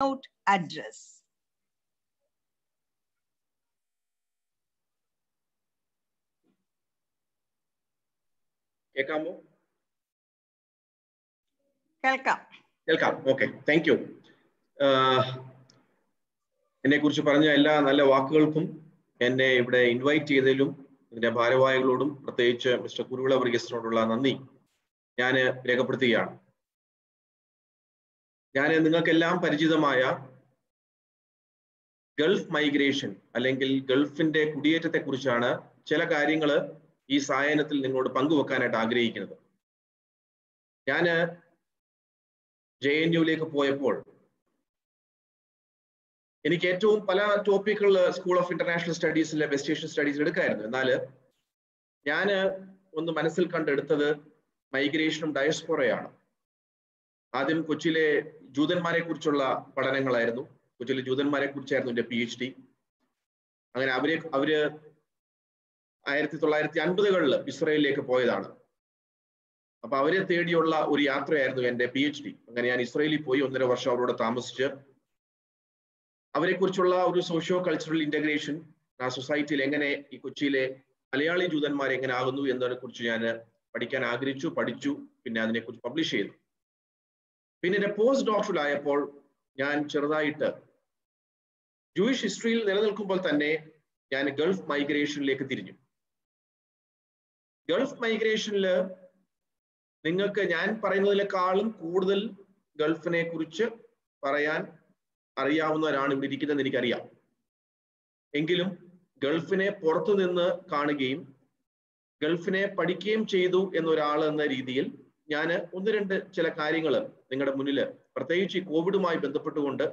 keynote address. കേൾക്കാമോ? കേൾക്കാം. കേൾക്കാം. Okay, thank you. എന്നെക്കുറിച്ച് പറഞ്ഞ എല്ലാ നല്ല വാക്കുകൾക്കും എന്നെ ഇവിടെ ഇൻവൈറ്റ് ചെയ്തതിലും ഇതിന്റെ ഭാരവാഹികളോടും പ്രത്യേകിച്ച് മിസ്റ്റർ കുരുവിള വർഗീസിനോടുള്ള നന്ദി ഞാൻ രേഖപ്പെടുത്തുകയാണ്. ഞാൻ നിങ്ങൾക്കെല്ലാം പരിചിതമായ ഗൾഫ് മൈഗ്രേഷൻ അല്ലെങ്കിൽ ഗൾഫിന്റെ കുടിയേറ്റത്തെ കുറിച്ചാണ് ചില കാര്യങ്ങൾ ഈ സായാഹ്നത്തിൽ നിങ്ങളോട് പങ്കുവെക്കാനായിട്ട് ആഗ്രഹിക്കുന്നത്. ഞാൻ JNUവിലേക്ക് പോയപ്പോൾ എനിക്ക് ഏറ്റവും പല ടോപ്പിക്കുകൾ സ്കൂൾ ഓഫ് ഇന്റർനാഷണൽ സ്റ്റഡീസിലെ വെസ്റ്റ് ഏഷ്യൻ സ്റ്റഡീസിൽ എടുക്കായിരുന്നു. എന്നാൽ ഞാൻ ഒന്ന് മനസ്സിൽ കണ്ടെടുത്തത് മൈഗ്രേഷനും ഡയസ്പോറയാണ്. ആദ്യം കൊച്ചിയിലെ ജൂതന്മാരെ കുറിച്ചുള്ള പഠനങ്ങളായിരുന്നു. കൊച്ചിയിലെ ജൂതന്മാരെ കുറിച്ചായിരുന്നു എൻ്റെ PhD. അങ്ങനെ അവര് 1950കളിൽ ഇസ്രായേലിലേക്ക് പോയതാണ്. അപ്പൊ അവരെ തേടിയുള്ള ഒരു യാത്രയായിരുന്നു എൻ്റെ PhD. അങ്ങനെ ഞാൻ ഇസ്രായേലിൽ പോയി 1.5 വർഷം അവരോട് താമസിച്ച് അവരെ കുറിച്ചുള്ള ഒരു സോഷ്യോ കൾച്ചറൽ ഇന്റഗ്രേഷൻ ആ സൊസൈറ്റിയിൽ എങ്ങനെ ഈ കൊച്ചിയിലെ മലയാളി ജൂതന്മാർ എങ്ങനെ ആകുന്നു എന്നതിനെ കുറിച്ച് ഞാൻ പഠിക്കാൻ ആഗ്രഹിച്ചു, പഠിച്ചു, പിന്നെ അതിനെക്കുറിച്ച് പബ്ലിഷ് ചെയ്തു. പിന്നെ എൻ്റെ പോസ്റ്റ് ഡോക്ടറൽ ആയപ്പോൾ ഞാൻ ചെറുതായിട്ട് ജൂയിഷ് ഹിസ്റ്ററിയിൽ നിലനിൽക്കുമ്പോൾ തന്നെ ഞാൻ ഗൾഫ് മൈഗ്രേഷനിലേക്ക് തിരിഞ്ഞു. ഗൾഫ് മൈഗ്രേഷനിൽ നിങ്ങൾക്ക് ഞാൻ പറയുന്നതിനേക്കാളും കൂടുതൽ ഗൾഫിനെ കുറിച്ച് പറയാൻ അറിയാവുന്നവരാണ് ഇവിടെ ഇരിക്കുന്നതെന്ന് എനിക്കറിയാം. എങ്കിലും ഗൾഫിനെ പുറത്തു നിന്ന് കാണുകയും ഗൾഫിനെ പഠിക്കുകയും ചെയ്തു എന്നൊരാൾ എന്ന രീതിയിൽ ഞാൻ 1-2 ചില കാര്യങ്ങൾ നിങ്ങളുടെ മുന്നിൽ പ്രത്യേകിച്ച് ഈ കോവിഡുമായി ബന്ധപ്പെട്ടുകൊണ്ട്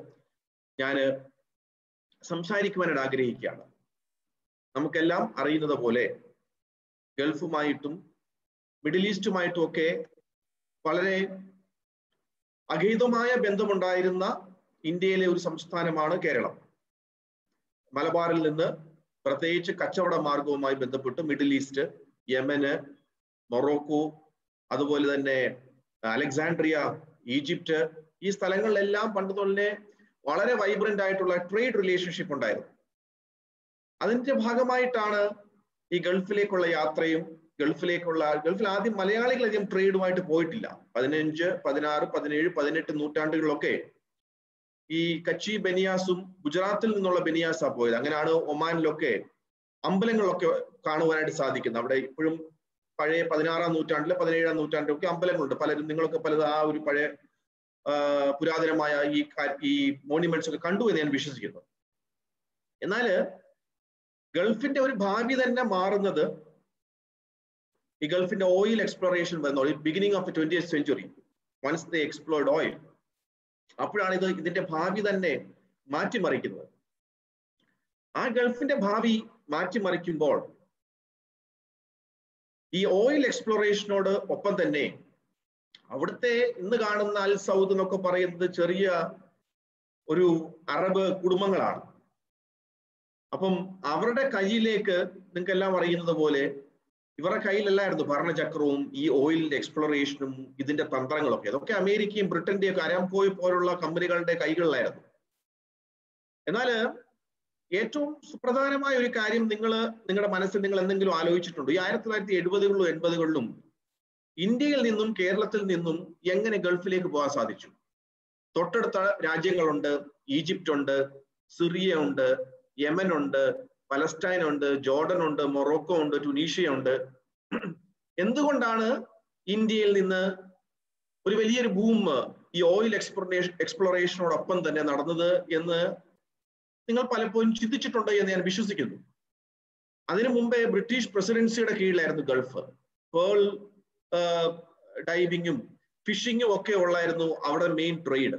ഞാൻ സംസാരിക്കുവാനായിട്ട് ആഗ്രഹിക്കുകയാണ്. നമുക്കെല്ലാം അറിയുന്നത് പോലെ ഗൾഫുമായിട്ടും മിഡിൽ ഈസ്റ്റുമായിട്ടും ഒക്കെ വളരെ അഗൈതമായ ബന്ധമുണ്ടായിരുന്ന ഇന്ത്യയിലെ ഒരു സംസ്ഥാനമാണ് കേരളം. മലബാറിൽ നിന്ന് പ്രത്യേകിച്ച് കച്ചവട മാർഗവുമായി ബന്ധപ്പെട്ട് മിഡിൽ ഈസ്റ്റ്, യമന്, മൊറോക്കോ, അതുപോലെ തന്നെ അലക്സാൻഡ്രിയ, ഈജിപ്റ്റ്, ഈ സ്ഥലങ്ങളിലെല്ലാം പണ്ട് തന്നെ വളരെ വൈബ്രന്റ് ആയിട്ടുള്ള ട്രേഡ് റിലേഷൻഷിപ്പ് ഉണ്ടായിരുന്നു. അതിന്റെ ഭാഗമായിട്ടാണ് ഈ ഗൾഫിലേക്കുള്ള യാത്രയും ഗൾഫിൽ ആദ്യം മലയാളികൾ അധികം ട്രേഡുമായിട്ട് പോയിട്ടില്ല. 15, 16, 17, 18 നൂറ്റാണ്ടുകളിലൊക്കെ ഈ കച്ചി ബനിയാസും ഗുജറാത്തിൽ നിന്നുള്ള ബനിയാസാ പോയത്. അങ്ങനെയാണ് ഒമാനിലൊക്കെ അമ്പലങ്ങളിലൊക്കെ കാണുവാനായിട്ട് സാധിക്കുന്നത്. അവിടെ ഇപ്പോഴും പഴയ 16-ാം നൂറ്റാണ്ടില് 17-ാം നൂറ്റാണ്ടിലൊക്കെ അമ്പലങ്ങളുണ്ട്. പലരും നിങ്ങളൊക്കെ പലത് ആ ഒരു പഴയ പുരാതനമായ ഈ മോണ്യുമെന്റ്സ് ഒക്കെ കണ്ടു എന്ന് ഞാൻ വിശ്വസിക്കുന്നു. എന്നാൽ ഗൾഫിന്റെ ഒരു ഭാവി തന്നെ മാറുന്നത് ഈ ഗൾഫിന്റെ ഓയിൽ എക്സ്പ്ലോറേഷൻ വരുന്നത് beginning of 20th century. Once they explored oil, അപ്പോഴാണ് ഇതിന്റെ ഭാവി തന്നെ മാറ്റിമറിക്കുന്നത്. ആ ഗൾഫിന്റെ ഭാവി മാറ്റിമറിക്കുമ്പോൾ ഈ ഓയിൽ എക്സ്പ്ലോറേഷനോട് ഒപ്പം തന്നെ അവിടുത്തെ ഇന്ന് കാണുന്ന അൽ സൗദ് എന്നൊക്കെ പറയുന്നത് ചെറിയ ഒരു അറബ് കുടുംബങ്ങളാണ്. അപ്പം അവരുടെ കയ്യിലേക്ക് നിങ്ങൾക്ക് എല്ലാം അറിയുന്നത് പോലെ ഇവരുടെ കയ്യിലല്ലായിരുന്നു ഭരണചക്രവും ഈ ഓയിലിന്റെ എക്സ്പ്ലോറേഷനും ഇതിന്റെ തന്ത്രങ്ങളൊക്കെ. അതൊക്കെ അമേരിക്കയും ബ്രിട്ടന്റെയും ഒക്കെ അരാംകോ പോലുള്ള കമ്പനികളുടെ കൈകളിലായിരുന്നു. എന്നാൽ ഏറ്റവും സുപ്രധാനമായ ഒരു കാര്യം നിങ്ങളുടെ മനസ്സിൽ നിങ്ങൾ എന്തെങ്കിലും ആലോചിച്ചിട്ടുണ്ടോ? ഈ 1970കളിലും 80കളിലും ഇന്ത്യയിൽ നിന്നും കേരളത്തിൽ നിന്നും എങ്ങനെ ഗൾഫിലേക്ക് പോകാൻ സാധിച്ചു? തൊട്ടടുത്ത രാജ്യങ്ങളുണ്ട്. ഈജിപ്റ്റ് ഉണ്ട്, സിറിയ ഉണ്ട്, യമൻ ഉണ്ട്, പലസ്തീൻ ഉണ്ട്, ജോർഡൻ ഉണ്ട്, മൊറോക്കോ ഉണ്ട്, ടുണീഷ്യ ഉണ്ട്. എന്തുകൊണ്ടാണ് ഇന്ത്യയിൽ നിന്ന് ഒരു വലിയൊരു ബൂം ഈ ഓയിൽ എക്സ്പ്ലോറേഷനോടൊപ്പം തന്നെ നടന്നത് എന്ന് നിങ്ങൾ പലപ്പോഴും ചിന്തിച്ചിട്ടുണ്ടോ എന്ന് ഞാൻ വിശ്വസിക്കുന്നു. അതിനു മുമ്പേ ബ്രിട്ടീഷ് പ്രസിഡൻസിയുടെ കീഴിലായിരുന്നു ഗൾഫ്. പേൾ ഡൈവിങ്ങും ഫിഷിങ്ങും ഒക്കെ ഉള്ളായിരുന്നു അവിടെ മെയിൻ ട്രേഡ്.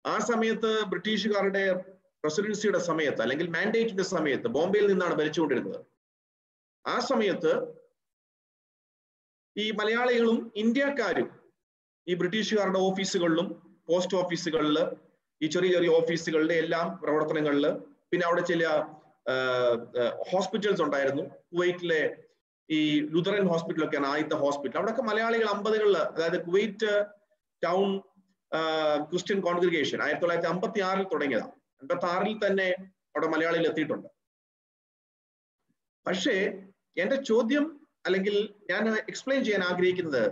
ആ സമയത്ത് ബ്രിട്ടീഷുകാരുടെ പ്രസിഡൻസിയുടെ സമയത്ത് അല്ലെങ്കിൽ മാൻഡേറ്റിന്റെ സമയത്ത് ബോംബെയിൽ നിന്നാണ് ഭരിച്ചുകൊണ്ടിരുന്നത്. ആ സമയത്ത് ഈ മലയാളികളും ഇന്ത്യക്കാരും ഈ ബ്രിട്ടീഷുകാരുടെ ഓഫീസുകളിലും പോസ്റ്റ് ഓഫീസുകളിൽ ഈ ചെറിയ ചെറിയ ഓഫീസുകളുടെ എല്ലാം പ്രവർത്തനങ്ങളിൽ, പിന്നെ അവിടെ ചില ഹോസ്പിറ്റൽസ് ഉണ്ടായിരുന്നു. കുവൈറ്റിലെ ഈ ലുതറൻ ഹോസ്പിറ്റലൊക്കെയാണ് ആദ്യത്തെ ഹോസ്പിറ്റൽ. അവിടെയൊക്കെ മലയാളികൾ 50കളിൽ, അതായത് കുവൈറ്റ് ടൗൺ ക്രിസ്ത്യൻ കോൺഗ്രിഗേഷൻ 1956 തുടങ്ങിയതാണ്. 56 തന്നെ അവിടെ മലയാളിയിൽ എത്തിയിട്ടുണ്ട്. പക്ഷേ എന്റെ ചോദ്യം അല്ലെങ്കിൽ ഞാൻ എക്സ്പ്ലെയിൻ ചെയ്യാൻ ആഗ്രഹിക്കുന്നത്,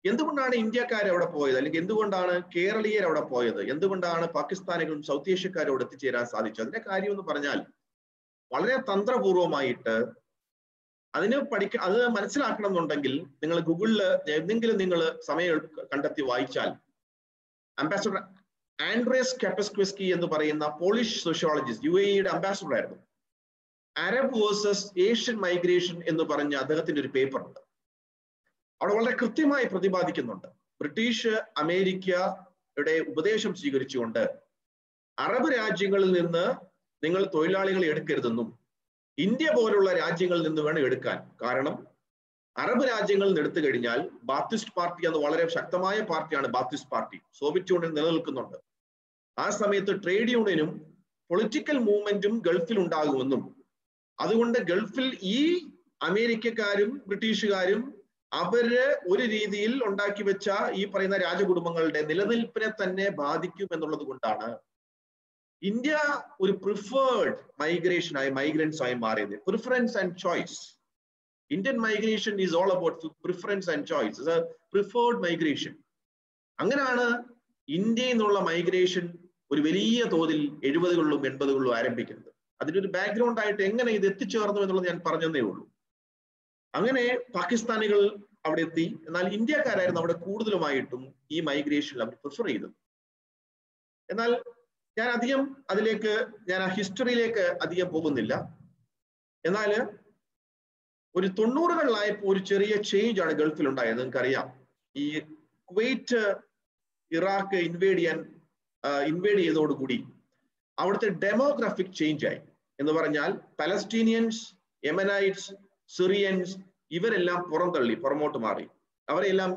എന്തുകൊണ്ടാണ് ഇന്ത്യക്കാർ അവിടെ പോയത്, അല്ലെങ്കിൽ എന്തുകൊണ്ടാണ് കേരളീയർ അവിടെ പോയത്, എന്തുകൊണ്ടാണ് പാകിസ്ഥാനികളും സൗത്ത് ഏഷ്യക്കാരും അവിടെ എത്തിച്ചേരാൻ സാധിച്ചത്? അതിന്റെ കാര്യം എന്ന് പറഞ്ഞാൽ വളരെ തന്ത്രപൂർവമായിട്ട് അത് മനസ്സിലാക്കണം എന്നുണ്ടെങ്കിൽ നിങ്ങൾ ഗൂഗിളിൽ എന്തെങ്കിലും നിങ്ങൾ സമയം കണ്ടെത്തി വായിച്ചാൽ, അംബാസഡർ ആൻഡ്രേസ് കാപ്പസ്ക്വിസ്കി എന്ന് പറയുന്ന പോളിഷ് സോഷ്യോളജിസ്റ്റ്, UAE-യുടെ അംബാസഡർ ആയിരുന്നു. അറബ് വേഴ്സസ് ഏഷ്യൻ മൈഗ്രേഷൻ എന്ന് പറഞ്ഞ അദ്ദേഹത്തിന്റെ ഒരു പേപ്പർ ഉണ്ട്. അവിടെ വളരെ കൃത്യമായി പ്രതിപാദിക്കുന്നുണ്ട്, ബ്രിട്ടീഷ് അമേരിക്കയുടെ ഉപദേശം സ്വീകരിച്ചുകൊണ്ട് അറബ് രാജ്യങ്ങളിൽ നിന്ന് നിങ്ങൾ തൊഴിലാളികളെ എടുക്കരുതെന്നും ഇന്ത്യ പോലുള്ള രാജ്യങ്ങളിൽ നിന്ന് വേണം എടുക്കാൻ. കാരണം അറബ് രാജ്യങ്ങളിൽ നിന്ന് എടുത്തു കഴിഞ്ഞാൽ ബാപ്റ്റിസ്റ്റ് പാർട്ടി എന്ന് വളരെ ശക്തമായ പാർട്ടിയാണ് ബാപ്റ്റിസ്റ്റ് പാർട്ടി, സോവിയറ്റ് യൂണിയൻ നിലനിൽക്കുന്നുണ്ട്. ആ സമയത്ത് ട്രേഡ് യൂണിയനും പൊളിറ്റിക്കൽ മൂവ്മെന്റും ഗൾഫിൽ ഉണ്ടാകുമെന്നും അതുകൊണ്ട് ഗൾഫിൽ ഈ അമേരിക്കക്കാരും ബ്രിട്ടീഷുകാരും അവര് ഒരു രീതിയിൽ ഉണ്ടാക്കി വെച്ച ഈ പറയുന്ന രാജകുടുംബങ്ങളുടെ നിലനിൽപ്പിനെ തന്നെ ബാധിക്കും എന്നുള്ളത് കൊണ്ടാണ് ഇന്ത്യ ഒരു പ്രിഫേർഡ് മൈഗ്രൻസ് ആയി മാറിയത്. Preference and choice. Indian migration is all about preference and choice. It's A preferred migration. അങ്ങനെയാണ് ഇന്ത്യയിൽ നിന്നുള്ള മൈഗ്രേഷൻ ഒരു വലിയ തോതിൽ 70കളിലും 80കളിലും ആരംഭിക്കുന്നത്. അതിൻ്റെ ഒരു ബാക്ക്ഗ്രൗണ്ട് ആയിട്ട് എങ്ങനെ ഇത് എത്തിച്ചേർന്നു എന്നുള്ളത് ഞാൻ പറഞ്ഞതേ ഉള്ളൂ. അങ്ങനെ പാകിസ്ഥാനികൾ അവിടെ എത്തി. എന്നാൽ ഇന്ത്യക്കാരായിരുന്നു അവിടെ കൂടുതലുമായിട്ടും ഈ മൈഗ്രേഷനിൽ അവർ പ്രിഫർ ചെയ്തത്. എന്നാൽ ഞാൻ ആ ഹിസ്റ്ററിയിലേക്ക് അധികം പോകുന്നില്ല. എന്നാൽ ഒരു 90കളിലായപ്പോൾ ഒരു ചെറിയ ചേഞ്ച് ആണ് ഗൾഫിൽ ഉണ്ടായത്. നിങ്ങൾക്കറിയാം, ഈ കുവൈറ്റ് ഇറാഖ് ഇൻവേഡ് ചെയ്തതോടുകൂടി അവിടുത്തെ ഡെമോഗ്രാഫിക് ചേഞ്ച് ആയി. എന്ന് പറഞ്ഞാൽ പലസ്തീനിയൻസ്, യമനൈറ്റ്സ്, സിറിയൻസ് ഇവരെല്ലാം പുറമോട്ട് മാറി. അവരെല്ലാം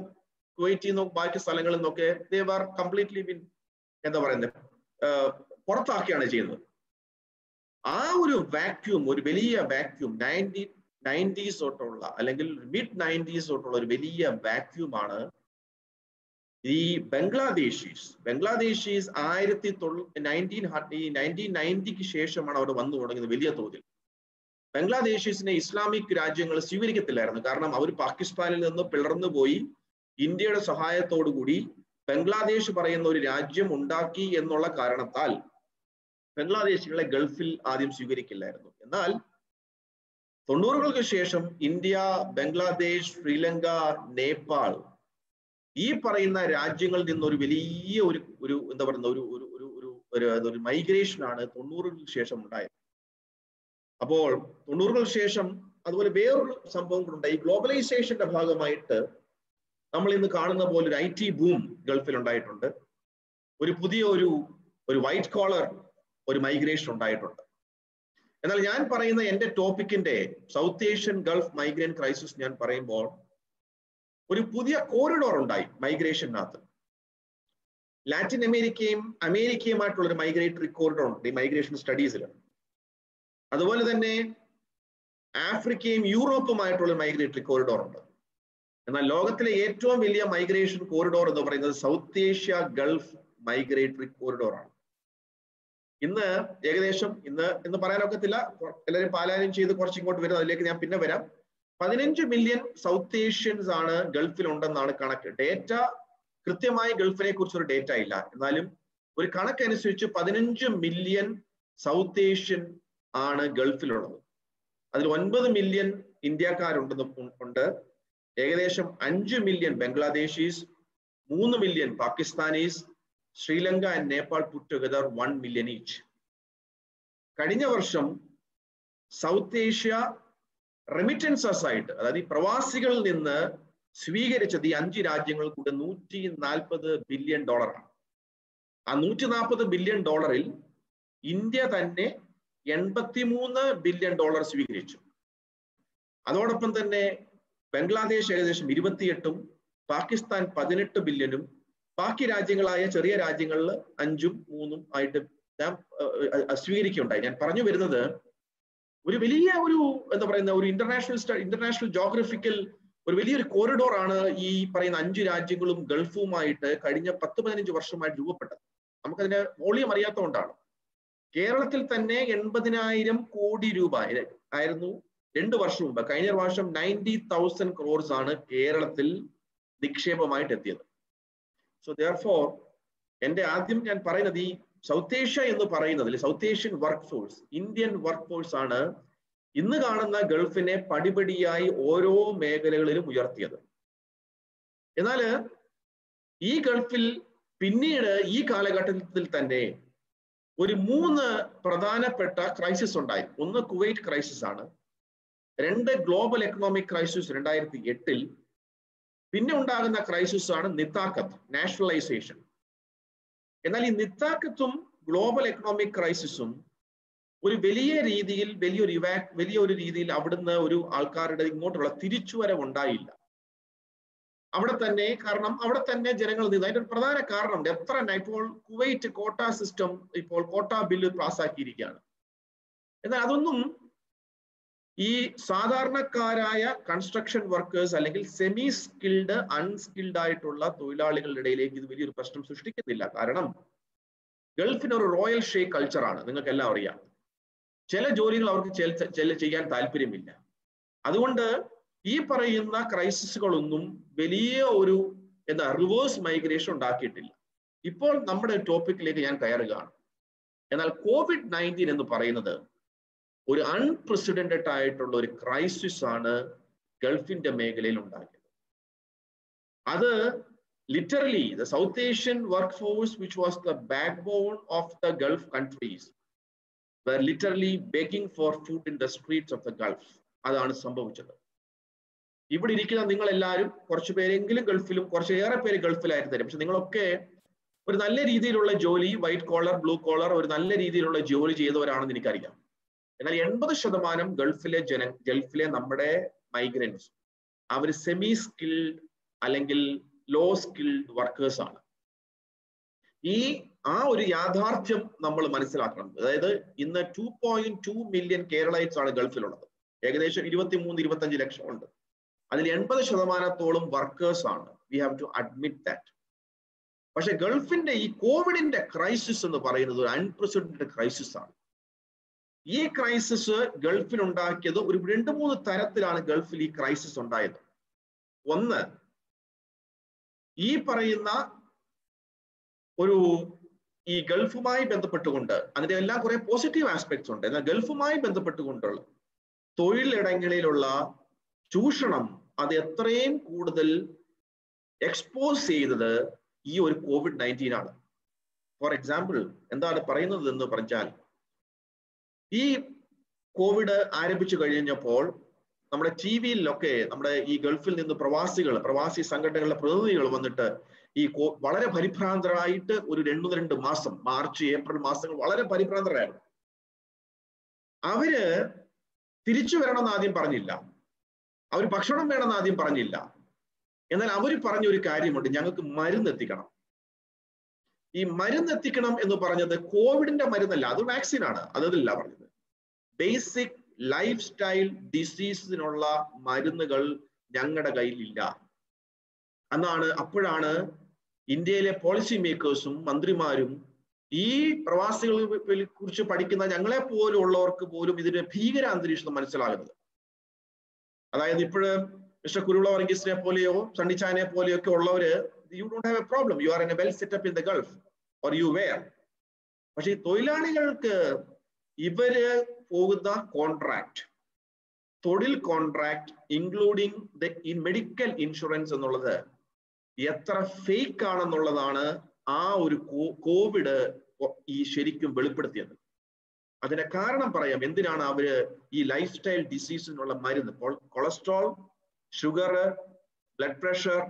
കുവൈറ്റിൽ നിന്നും ബാക്കി സ്ഥലങ്ങളിൽ നിന്നൊക്കെ ദേ വർ കംപ്ലീറ്റ്ലി എന്താ പറയുന്നത്, പുറത്താക്കിയാണ് ചെയ്യുന്നത്. ആ ഒരു വാക്യൂം, ഒരു വലിയ വാക്യൂം 90s തൊട്ടുള്ള അല്ലെങ്കിൽ മിഡ് 90s തൊട്ടുള്ള ഒരു വലിയ വാക്യൂമാണ് ഈ ബംഗ്ലാദേശീസ് 1990ക്ക് ശേഷമാണ് അവിടെ വന്നു തുടങ്ങുന്നത് വലിയ തോതിൽ. ബംഗ്ലാദേശീസിനെ ഇസ്ലാമിക് രാജ്യങ്ങൾ സ്വീകരിക്കത്തില്ലായിരുന്നു. കാരണം അവർ പാകിസ്ഥാനിൽ നിന്ന് പിളർന്നു പോയി ഇന്ത്യയുടെ സഹായത്തോടു കൂടി ബംഗ്ലാദേശ് പറയുന്ന ഒരു രാജ്യം ഉണ്ടാക്കി എന്നുള്ള കാരണത്താൽ ബംഗ്ലാദേശികളെ ഗൾഫിൽ ആദ്യം സ്വീകരിക്കില്ലായിരുന്നു. എന്നാൽ 90കൾക്ക് ശേഷം ഇന്ത്യ, ബംഗ്ലാദേശ്, ശ്രീലങ്ക, നേപ്പാൾ ഈ പറയുന്ന രാജ്യങ്ങളിൽ നിന്നൊരു വലിയ ഒരു എന്താ പറയുന്ന ഒരു മൈഗ്രേഷനാണ് 90കൾക്ക് ശേഷം ഉണ്ടായത്. അപ്പോൾ 90കൾക്ക് ശേഷം അതുപോലെ വേറൊരു സംഭവം കൂടെ, ഈ ഗ്ലോബലൈസേഷന്റെ ഭാഗമായിട്ട് നമ്മൾ ഇന്ന് കാണുന്ന പോലെ ഒരു IT ബൂം ഗൾഫിൽ ഉണ്ടായിട്ടുണ്ട്. ഒരു പുതിയ ഒരു വൈറ്റ് കോളർ ഒരു മൈഗ്രേഷൻ ഉണ്ടായിട്ടുണ്ട്. എന്നാൽ ഞാൻ പറയുന്ന എൻ്റെ ടോപ്പിക്കിന്റെ south Asian gulf migrant crisis ഞാൻ പറയുമ്പോൾ ഒരു പുതിയ കോറിഡോർ ഉണ്ടായി മൈഗ്രേഷനകത്ത്. ലാറ്റിൻ അമേരിക്കയുമായിട്ടുള്ളൊരു മൈഗ്രേറ്ററി കോറിഡോർ ഉണ്ട് ഈ മൈഗ്രേഷൻ സ്റ്റഡീസിൽ. അതുപോലെ തന്നെ ആഫ്രിക്കയും യൂറോപ്പുമായിട്ടുള്ള മൈഗ്രേറ്ററി കോറിഡോർ ഉണ്ട്. എന്നാൽ ലോകത്തിലെ ഏറ്റവും വലിയ മൈഗ്രേഷൻ കോറിഡോർ എന്ന് പറയുന്നത് south Asia Gulf migratory corridor ആണ്. ഇന്ന് ഏകദേശം ഇന്ന് പറയാനൊക്കത്തില്ല, എല്ലാവരും പാലായനം ചെയ്ത് കുറച്ച് ഇങ്ങോട്ട് വരും, അതിലേക്ക് ഞാൻ പിന്നെ വരാം. 15 മില്യൺ സൗത്ത് ഏഷ്യൻസ് ആണ് ഗൾഫിൽ ഉണ്ടെന്നാണ് കണക്ക്. ഡേറ്റ കൃത്യമായി ഗൾഫിനെ കുറിച്ചൊരു ഡേറ്റ ഇല്ല, എന്നാലും ഒരു കണക്കനുസരിച്ച് 15 മില്യൺ സൗത്ത് ഏഷ്യൻ ആണ് ഗൾഫിലുള്ളത്. അതിൽ 9 മില്യൺ ഇന്ത്യക്കാരുണ്ട്. ഏകദേശം 5 million Bangladeshis, 3 million Pakistanis, Sri Lanka and Nepal puttu together 1 million each. കഴിഞ്ഞ വർഷം സൗത്ത് ഏഷ്യ റെമിറ്റൻസസ് ആയിട്ട്, അതായത് ഈ പ്രവാസികളിൽ നിന്ന് സ്വീകരിച്ചത് ഈ 5 രാജ്യങ്ങൾ കൂടെ $140 ബില്യൺ ആണ്. ആ $140 ബില്യൺ ഇന്ത്യ തന്നെ $83 ബില്യൺ സ്വീകരിച്ചു. അതോടൊപ്പം തന്നെ ബംഗ്ലാദേശ് ഏകദേശം 28ഉം പാകിസ്ഥാൻ 18 ബില്യനും ബാക്കി രാജ്യങ്ങളായ ചെറിയ രാജ്യങ്ങളിൽ 5ഉം 3ഉം ആയിട്ട് സ്വീകരിക്കുകയുണ്ടായി. ഞാൻ പറഞ്ഞു വരുന്നത് ഒരു വലിയ എന്താ പറയുന്ന ഒരു ഇന്റർനാഷണൽ ജോഗ്രഫിക്കൽ ഒരു വലിയൊരു കോറിഡോർ ആണ് ഈ പറയുന്ന 5 രാജ്യങ്ങളും ഗൾഫുമായിട്ട് കഴിഞ്ഞ 10-15 വർഷമായിട്ട് രൂപപ്പെട്ടത്. നമുക്കതിന്റെ വോളിയം അറിയാത്തതുകൊണ്ടാണ്. കേരളത്തിൽ തന്നെ 80,000 കോടി രൂപ ആയിരുന്നു 2 വർഷം മുമ്പ്. കഴിഞ്ഞ വർഷം 90,000 crores ആണ് കേരളത്തിൽ നിക്ഷേപമായിട്ട് എത്തിയത്. സോ ദെയർഫോർ ആദ്യം ഞാൻ പറയുന്നത് ഈ സൗത്ത് ഏഷ്യ എന്ന് പറയുന്നതിൽ south Asian work force, Indian work force ആണ് ഇന്ന് കാണുന്ന ഗൾഫിനെ പടിപടിയായി ഓരോ മേഖലകളിലും ഉയർത്തിയത്. എന്നാൽ ഈ ഗൾഫിൽ പിന്നീട് ഈ കാലഘട്ടത്തിൽ തന്നെ ഒരു 3 പ്രധാനപ്പെട്ട ക്രൈസിസ് ഉണ്ടായി. ഒന്ന് കുവൈറ്റ് ക്രൈസിസ് ആണ്, 2 ഗ്ലോബൽ എക്കണോമിക് ക്രൈസിസ് 2008, പിന്നെ ഉണ്ടാകുന്ന ക്രൈസിസ് ആണ് നിത്താഖത്ത്, നാഷണലൈസേഷൻ. എന്നാൽ ഈ നിത്താഖത്തും ഗ്ലോബൽ എക്കണോമിക് ക്രൈസിസും ഒരു വലിയൊരു രീതിയിൽ അവിടുന്ന് ഒരു ആൾക്കാരുടെ ഇങ്ങോട്ടുള്ള തിരിച്ചുവരവ് ഉണ്ടായില്ല. അവിടെ തന്നെ ജനങ്ങൾ നിന്ന്. അതിന്റെ ഒരു പ്രധാന കാരണം ഇപ്പോൾ കുവൈറ്റ് കോട്ട സിസ്റ്റം, ഇപ്പോൾ കോട്ട ബില്ല് പാസ്സാക്കിയിരിക്കുകയാണ്. എന്നാൽ അതൊന്നും ഈ സാധാരണക്കാരായ കൺസ്ട്രക്ഷൻ വർക്കേഴ്സ് അല്ലെങ്കിൽ സെമി സ്കിൽഡ് അൺസ്കിൽഡ് ആയിട്ടുള്ള തൊഴിലാളികളുടെ ഇടയിലേക്ക് ഇത് വലിയൊരു പ്രശ്നം സൃഷ്ടിക്കുന്നില്ല. കാരണം ഗൾഫിന് ഒരു റോയൽ ഷേക്ക് കൾച്ചറാണ്, നിങ്ങൾക്ക് എല്ലാം അറിയാം. ചില ജോലികൾ അവർക്ക് ചെയ്യാൻ താല്പര്യമില്ല. അതുകൊണ്ട് ഈ പറയുന്ന ക്രൈസിസുകളൊന്നും വലിയ ഒരു റിവേഴ്സ് മൈഗ്രേഷൻ ഉണ്ടാക്കിയിട്ടില്ല. ഇപ്പോൾ നമ്മുടെ ടോപ്പിക്കിലേക്ക് ഞാൻ കയറുകയാണ്. എന്നാൽ COVID-19 എന്ന് പറയുന്നത് ഒരു അൺപ്രസിഡന്റഡ് ആയിട്ടുള്ള ഒരു ക്രൈസിസ് ആണ് ഗൾഫിന്റെ മേഖലയിൽ ഉണ്ടാക്കിയത്. അത് literally the South Asian workforce, which was the backbone of the Gulf countries, were literally begging for food in the streets of the Gulf. അതാണ് സംഭവിച്ചത്. ഇവിടെ ഇരിക്കുന്ന നിങ്ങൾ എല്ലാവരും കുറച്ച് പേരെങ്കിലും ഗൾഫിലും കുറച്ചേറെ പേര് ഗൾഫിലായിരുന്നു തരും. പക്ഷെ നിങ്ങളൊക്കെ ഒരു നല്ല രീതിയിലുള്ള ജോലി, വൈറ്റ് കോളർ, ബ്ലൂ കോളർ, ഒരു നല്ല രീതിയിലുള്ള ജോലി ചെയ്തവരാണെന്ന് എനിക്കറിയാം. എന്നാൽ 80% ഗൾഫിലെ നമ്മുടെ മൈഗ്രൻസ് അവർ സെമി സ്കിൽഡ് അല്ലെങ്കിൽ ലോ സ്കിൽഡ് വർക്കേഴ്സ് ആണ്. ആ ഒരു യാഥാർത്ഥ്യം നമ്മൾ മനസ്സിലാക്കണം. അതായത് ഇന്ന് 2.2 മില്യൺ കേരളൈറ്റ്സ് ആണ് ഗൾഫിലുള്ളത്. ഏകദേശം 23-25 ലക്ഷം ഉണ്ട്. അതിൽ 80% വർക്കേഴ്സ് ആണ്. We have to admit that. പക്ഷെ ഗൾഫിന്റെ ഈ കോവിഡിന്റെ ക്രൈസിസ് എന്ന് പറയുന്നത് ഒരു അൺപ്രസിഡന്റഡ് ക്രൈസിസ് ആണ്. ഈ ക്രൈസിസ് ഗൾഫിൽ ഉണ്ടാക്കിയത് ഒരു 2-3 തരത്തിലാണ് ഗൾഫിൽ ഈ ക്രൈസിസ് ഉണ്ടായത്. ഒന്ന്, ഈ പറയുന്ന ഈ ഗൾഫുമായി ബന്ധപ്പെട്ടുകൊണ്ട് അതിന്റെ എല്ലാം കുറെ പോസിറ്റീവ് ആസ്പെക്ട്സ് ഉണ്ട്. എന്നാൽ ഗൾഫുമായി ബന്ധപ്പെട്ടുകൊണ്ടുള്ള തൊഴിലിടങ്ങളിലുള്ള ചൂഷണം അത് എത്രയും കൂടുതൽ എക്സ്പോസ് ചെയ്തത് ഈ ഒരു COVID-19 ആണ്. ഫോർ എക്സാമ്പിൾ എന്താണ് പറയുന്നത് എന്ന് പറഞ്ഞാൽ, ഈ കോവിഡ് ആരംഭിച്ചു കഴിഞ്ഞപ്പോൾ നമ്മുടെ TV-യിലൊക്കെ നമ്മുടെ ഈ ഗൾഫിൽ നിന്ന് പ്രവാസി സംഘടനകളുടെ പ്രതിനിധികൾ വന്നിട്ട് ഈ വളരെ പരിഭ്രാന്തരായിട്ട് ഒരു 2 മാസം, മാർച്ച് ഏപ്രിൽ മാസങ്ങൾ വളരെ പരിഭ്രാന്തരായിരുന്നു. അവര് തിരിച്ചു വരണമെന്ന് ആദ്യം പറഞ്ഞില്ല, അവർ ഭക്ഷണം വേണമെന്ന് ആദ്യം പറഞ്ഞില്ല. എന്നാൽ അവർ പറഞ്ഞൊരു കാര്യമുണ്ട്, ഞങ്ങൾക്ക് മരുന്ന് എത്തിക്കണം. ഈ മരുന്ന് എത്തിക്കണം എന്ന് പറഞ്ഞത് കോവിഡിന്റെ മരുന്നല്ല, അത് വാക്സിനാണ്, അതല്ല പറഞ്ഞത്. ബേസിക് ലൈഫ് സ്റ്റൈൽ ഡിസീസിനുള്ള മരുന്നുകൾ ഞങ്ങളുടെ കയ്യിലില്ല എന്നാണ്. അപ്പോഴാണ് ഇന്ത്യയിലെ പോളിസി മേക്കേഴ്സും മന്ത്രിമാരും ഈ പ്രവാസികളെ കുറിച്ച് പഠിക്കുന്ന ഞങ്ങളെ പോലും ഉള്ളവർക്ക് പോലും ഇതിന്റെ ഭീകര അന്തരീക്ഷം മനസ്സിലാകുന്നത്. അതായത് ഇപ്പോഴ് മിസ്റ്റർ കുരുള വർഗീസിനെ പോലെയോ സണ്ണിച്ചാനെ പോലെയോ ഒക്കെ ഉള്ളവര്, you don't have a problem, you are in a well setup in the Gulf or you where. പക്ഷെ ഈ തൊഴിലാളികൾക്ക് ഇവര് പോകുന്ന കോൺട്രാക്ട്, തൊഴിൽ കോൺട്രാക്ട് ഇൻക്ലൂഡിങ് ഈ മെഡിക്കൽ ഇൻഷുറൻസ് എന്നുള്ളത് എത്ര ഫേക്ക് ആണെന്നുള്ളതാണ് ആ ഒരു കോവിഡ് ഈ ശരിക്കും വെളിപ്പെടുത്തിയത്. അതിന്റെ കാരണം പറയാം. എന്തിനാണ് അവര് ഈ ലൈഫ് സ്റ്റൈൽ ഡിസീസിനുള്ള മരുന്ന്, cholesterol, sugar, blood pressure,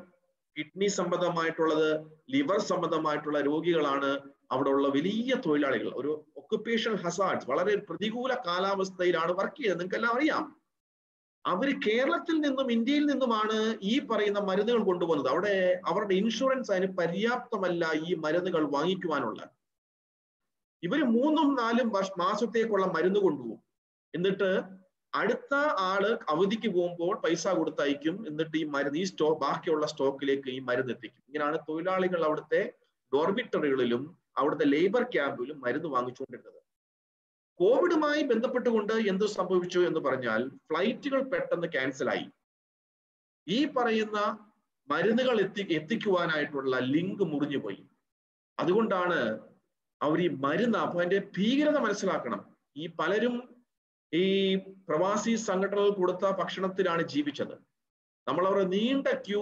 kidney സംബന്ധമായിട്ടുള്ളത്, ലിവർ സംബന്ധമായിട്ടുള്ള രോഗികളാണ് അവിടെ ഉള്ള വലിയ തൊഴിലാളികൾ. ഒരു ഒക്കുപേഷണൽ ഹസാർഡ്സ്, വളരെ പ്രതികൂല കാലാവസ്ഥയിലാണ് വർക്ക് ചെയ്തത്. നിങ്ങൾക്കെല്ലാം അറിയാം. അവർ കേരളത്തിൽ നിന്നും ഇന്ത്യയിൽ നിന്നുമാണ് ഈ പറയുന്ന മരുന്നുകൾ കൊണ്ടുപോകുന്നത്. അവിടെ അവരുടെ ഇൻഷുറൻസ് അതിന് പര്യാപ്തമല്ല ഈ മരുന്നുകൾ വാങ്ങിക്കുവാനുള്ള. ഇവര് 3-4 മാസത്തേക്കുള്ള മരുന്ന് കൊണ്ടുപോകും. എന്നിട്ട് അടുത്ത ആള് അവധിക്ക് പോകുമ്പോൾ പൈസ കൊടുത്തയക്കും, എന്നിട്ട് ഈ മരുന്ന് ഈ ബാക്കിയുള്ള സ്റ്റോക്കിലേക്ക് ഈ മരുന്ന് എത്തിക്കും. ഇങ്ങനെയാണ് തൊഴിലാളികൾ അവിടുത്തെ ഡോർമിറ്ററികളിലും അവിടുത്തെ ലേബർ ക്യാമ്പിലും മരുന്ന് വാങ്ങിച്ചുകൊണ്ടിരുന്നത്. കോവിഡുമായി ബന്ധപ്പെട്ടുകൊണ്ട് എന്ത് സംഭവിച്ചു എന്ന് പറഞ്ഞാൽ ഫ്ലൈറ്റുകൾ പെട്ടെന്ന് ക്യാൻസലായി. ഈ പറയുന്ന മരുന്നുകൾ എത്തിക്കുവാനായിട്ടുള്ള ലിങ്ക് മുറിഞ്ഞുപോയി. അതുകൊണ്ടാണ് അവർ ഈ മരുന്ന്, അപ്പൊ അതിന്റെ ഭീകരത മനസ്സിലാക്കണം. ഈ പലരും ഈ പ്രവാസി സംഘടനകൾ കൊടുത്ത ഭക്ഷണത്തിലാണ് ജീവിച്ചത്. നമ്മളവരുടെ നീണ്ട ക്യൂ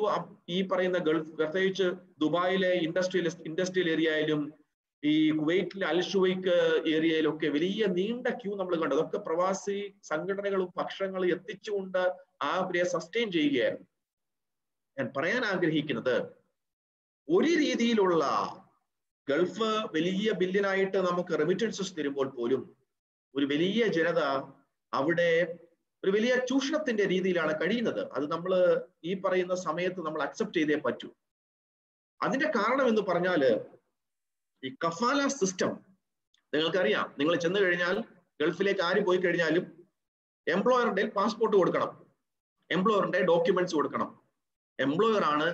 ഈ പറയുന്ന ഗൾഫ്, പ്രത്യേകിച്ച് ദുബായിലെ ഇൻഡസ്ട്രിയൽ ഏരിയയിലും ഈ കുവൈറ്റിലെ അൽഷുവൈക്ക് ഏരിയയിലൊക്കെ വലിയ നീണ്ട ക്യൂ നമ്മൾ കണ്ടു. അതൊക്കെ പ്രവാസി സംഘടനകളും ഭക്ഷണങ്ങൾ എത്തിച്ചുകൊണ്ട് ആ അവരെ സസ്റ്റെയിൻ ചെയ്യുകയായിരുന്നു. ഞാൻ പറയാൻ ആഗ്രഹിക്കുന്നത്, ഒരു രീതിയിലുള്ള ഗൾഫ് വലിയ ബില്യനായിട്ട് നമുക്ക് റെമിറ്റൻസസ് തരുമ്പോൾ പോലും ഒരു വലിയ ജനത അവിടെ ഒരു വലിയ ചൂഷണത്തിന്റെ രീതിയിലാണ് കഴിയുന്നത്. അത് നമ്മൾ ഈ പറയുന്ന സമയത്ത് നമ്മൾ അക്സെപ്റ്റ് ചെയ്തേ പറ്റൂ. അതിന്റെ കാരണം എന്ന് പറഞ്ഞാല് ഈ കഫാല സിസ്റ്റം നിങ്ങൾക്കറിയാം. നിങ്ങൾ ചെന്ന് കഴിഞ്ഞാൽ ഗൾഫിലേക്ക് ആര് പോയി കഴിഞ്ഞാലും എംപ്ലോയറുടെ പാസ്പോർട്ട് കൊടുക്കണം, എംപ്ലോയറിന്റെ ഡോക്യുമെന്റ്സ് കൊടുക്കണം. എംപ്ലോയർ ആണ്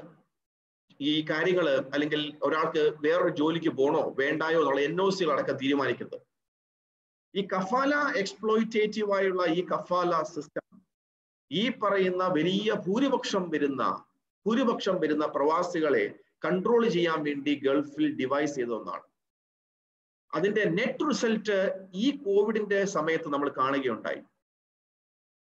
ഈ കാര്യങ്ങൾ, അല്ലെങ്കിൽ ഒരാൾക്ക് വേറൊരു ജോലിക്ക് പോകണോ വേണ്ടായോ എന്നുള്ള NOC അടക്കം തീരുമാനിക്കുന്നത്. ഈ കഫാല എക്സ്പ്ലോയിറ്റേറ്റീവ് ആയുള്ള ഈ കഫാല സിസ്റ്റം ഈ പറയുന്ന വലിയ ഭൂരിപക്ഷം വരുന്ന പ്രവാസികളെ കൺട്രോൾ ചെയ്യാൻ വേണ്ടി ഗൾഫിൽ ഡിവൈസ് ചെയ്ത ഒന്നാണ്. അതിന്റെ നെറ്റ് റിസൾട്ട് ഈ കോവിഡിന്റെ സമയത്ത് നമ്മൾ കാണുകയുണ്ടായി.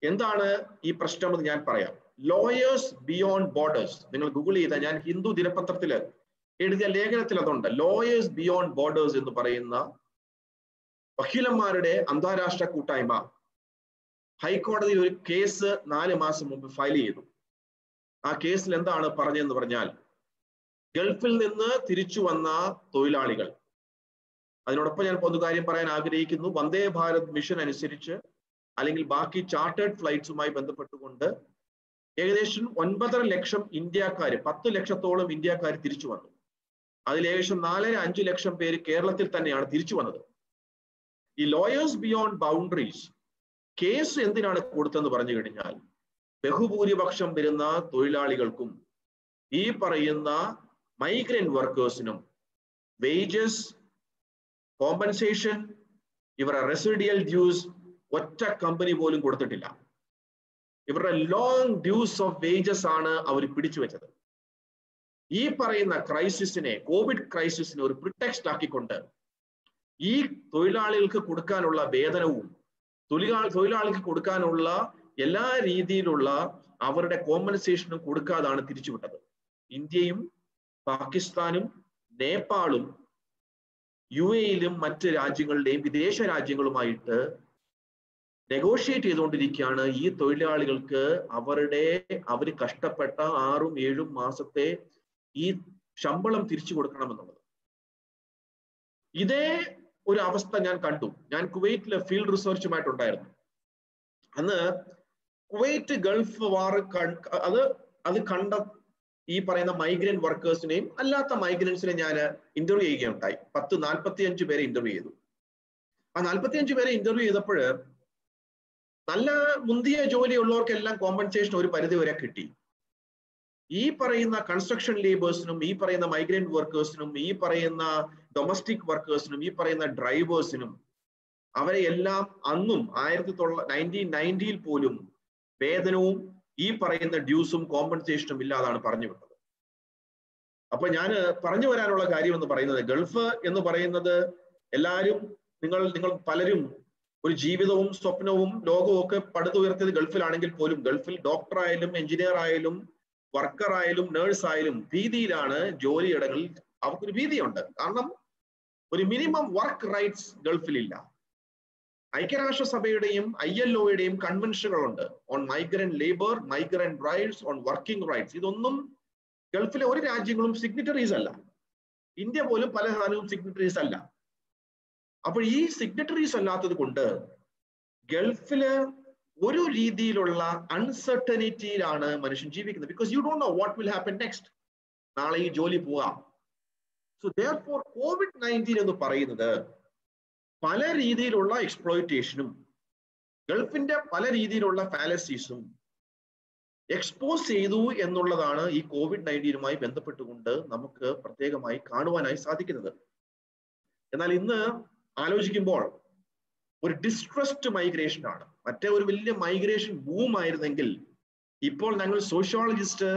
എന്താണ് ഈ പ്രശ്നം എന്ന് ഞാൻ പറയാം. ലോയേഴ്സ് ബിയോണ്ട് ബോർഡേഴ്സ്, നിങ്ങൾ ഗൂഗിൾ ചെയ്താൽ, ഞാൻ ഹിന്ദു ദിനപത്രത്തില് എഴുതിയ ലേഖനത്തിൽ അതുണ്ട്. ലോയേഴ്സ് ബിയോണ്ട് ബോർഡേഴ്സ് എന്ന് പറയുന്ന വക്കീലന്മാരുടെ അന്താരാഷ്ട്ര കൂട്ടായ്മ ഹൈക്കോടതിയിൽ ഒരു കേസ് 4 മാസം മുമ്പ് ഫയൽ ചെയ്തു. ആ കേസിൽ എന്താണ് പറഞ്ഞതെന്ന് പറഞ്ഞാൽ, ഗൾഫിൽ നിന്ന് തിരിച്ചു വന്ന തൊഴിലാളികൾ, അതിനോടൊപ്പം ഞാൻ പൊതു കാര്യം പറയാൻ ആഗ്രഹിക്കുന്നു. വന്ദേ ഭാരത് മിഷൻ അനുസരിച്ച് അല്ലെങ്കിൽ ബാക്കി ചാർട്ടേഡ് ഫ്ലൈറ്റ്സുമായി ബന്ധപ്പെട്ടുകൊണ്ട് ഏകദേശം 9.5 ലക്ഷം ഇന്ത്യക്കാർ, 10 ലക്ഷത്തോളം ഇന്ത്യക്കാർ തിരിച്ചു വന്നു. അതിൽ ഏകദേശം 4.5 ലക്ഷം പേര് കേരളത്തിൽ തന്നെയാണ് തിരിച്ചു വന്നത്. ഈ ലോയേഴ്സ് ബിയോണ്ട് ബൗണ്ടറീസ് കേസ് എന്തിനാണ് കൊടുത്തെന്ന് പറഞ്ഞു കഴിഞ്ഞാൽ, ബഹുഭൂരിപക്ഷം വരുന്ന തൊഴിലാളികൾക്കും ഈ പറയുന്ന മൈഗ്രന്റ് വർക്കേഴ്സിനും വേജസ്, കോമ്പൻസേഷൻ, ഇവരുടെ റെസിഡിയൽ ഡ്യൂസ് ഒറ്റ കമ്പനി പോലും കൊടുത്തിട്ടില്ല. ഇവരുടെ ലോങ് ഡ്യൂസ് ഓഫ് വേജസ് ആണ് അവർ പിടിച്ചു വെച്ചത്. ഈ പറയുന്ന ക്രൈസിസിനെ, കോവിഡ് ക്രൈസിസിനെ ഒരു പ്രിടെക്സ്റ്റ് ആക്കിക്കൊണ്ട് ഈ തൊഴിലാളികൾക്ക് കൊടുക്കാനുള്ള വേതനവും തൊഴിലാളികൾക്ക് കൊടുക്കാനുള്ള എല്ലാ രീതിയിലുള്ള അവരുടെ കോമ്പൻസേഷനും കൊടുക്കാതാണ് തിരിച്ചുവിട്ടത്. ഇന്ത്യയും പാകിസ്ഥാനും നേപ്പാളും UAE-യിലും മറ്റ് രാജ്യങ്ങളുടെയും വിദേശ രാജ്യങ്ങളുമായിട്ട് നെഗോഷിയേറ്റ് ചെയ്തുകൊണ്ടിരിക്കുകയാണ് ഈ തൊഴിലാളികൾക്ക് അവർ കഷ്ടപ്പെട്ട 6-7 മാസത്തെ ഈ ശമ്പളം തിരിച്ചു കൊടുക്കണമെന്നുള്ളത്. ഇതേ ഒരു അവസ്ഥ ഞാൻ കണ്ടു. ഞാൻ കുവൈറ്റിലെ ഫീൽഡ് റിസർച്ചുമായിട്ടുണ്ടായിരുന്നു. അന്ന് കുവൈറ്റ് ഗൾഫ് വാർ അത് കണ്ട ഈ പറയുന്ന മൈഗ്രന്റ് വർക്കേഴ്സിനെയും അല്ലാത്ത മൈഗ്രൻസിനെ ഞാൻ ഇന്റർവ്യൂ ചെയ്യുകയുണ്ടായി. 45 പേരെ ഇന്റർവ്യൂ ചെയ്തു. ആ 45 പേരെ ഇന്റർവ്യൂ ചെയ്തപ്പോൾ നല്ല മുന്തിയ ജോലിയുള്ളവർക്കെല്ലാം കോമ്പൻസേഷൻ ഒരു പരിധി വരെ കിട്ടി. ഈ പറയുന്ന കൺസ്ട്രക്ഷൻ ലേബേഴ്സിനും, ഈ പറയുന്ന മൈഗ്രന്റ് വർക്കേഴ്സിനും, ഈ പറയുന്ന ഡൊമസ്റ്റിക് വർക്കേഴ്സിനും, ഈ പറയുന്ന ഡ്രൈവേഴ്സിനും, അവരെ എല്ലാം അന്നും 1990 പോലും വേതനവും ഈ പറയുന്ന ഡ്യൂസും കോമ്പൻസേഷനും ഇല്ലാതാണ് പറഞ്ഞു വിട്ടത്. അപ്പൊ ഞാൻ പറഞ്ഞു വരാനുള്ള കാര്യം എന്ന് പറയുന്നത്, ഗൾഫ് എന്ന് പറയുന്നത് എല്ലാവരും നിങ്ങൾ പലരും ഒരു ജീവിതവും സ്വപ്നവും ലോകവും ഒക്കെ പടുത്തുയർത്തിയത് ഗൾഫിലാണെങ്കിൽ പോലും, ഗൾഫിൽ ഡോക്ടർ ആയാലും എഞ്ചിനീയർ ആയാലും വർക്കർ ആയാലും നേഴ്സ് ആയാലും ഭീതിയിലാണ്. ജോലിയിടങ്ങളിൽ അവർക്കൊരു ഭീതിയുണ്ട്. കാരണം ഒരു മിനിമം വർക്ക് റൈറ്റ്സ് ഗൾഫിലില്ല. ഐക്യരാഷ്ട്രസഭയുടെയും ILO-യുടെയും കൺവെൻഷനുകളുണ്ട് on migrant labour, migrant rights, on working rights. ഇതൊന്നും ഗൾഫിലെ ഒരു രാജ്യങ്ങളും സിഗ്നിറ്ററീസ് അല്ല. ഇന്ത്യ പോലും പല സ്ഥാനവും സിഗ്നിറ്ററീസ് അല്ല. അപ്പോൾ ഈ സിഗ്നിറ്ററീസ് അല്ലാത്തത് കൊണ്ട് ഗൾഫില് ഒരു രീതിയിലുള്ള അൺസർട്ടനിറ്റിയിലാണ് മനുഷ്യൻ ജീവിക്കുന്നത്. Because you don't know what will happen next. നാളെ ഈ ജോലി പോവാം. സോ therefore COVID-19 എന്ന് പറയുന്നത് പല രീതിയിലുള്ള എക്സ്പ്ലോയിറ്റേഷനും ഗൾഫിന്റെ പല രീതിയിലുള്ള ഫാലസീസും എക്സ്പോസ് ചെയ്തു എന്നുള്ളതാണ് ഈ COVID-19 ബന്ധപ്പെട്ടുകൊണ്ട് നമുക്ക് പ്രത്യേകമായി കാണുവാനായി സാധിക്കുന്നത്. എന്നാൽ ഇന്ന് ആലോചിക്കുമ്പോൾ ഒരു ഡിസ്ട്രസ്ഡ് മൈഗ്രേഷൻ ആണ്. മറ്റേ ഒരു വലിയ മൈഗ്രേഷൻ ബൂം ആയിരുന്നെങ്കിൽ ഇപ്പോൾ ഞങ്ങൾ സോഷ്യോളജിസ്റ്റ്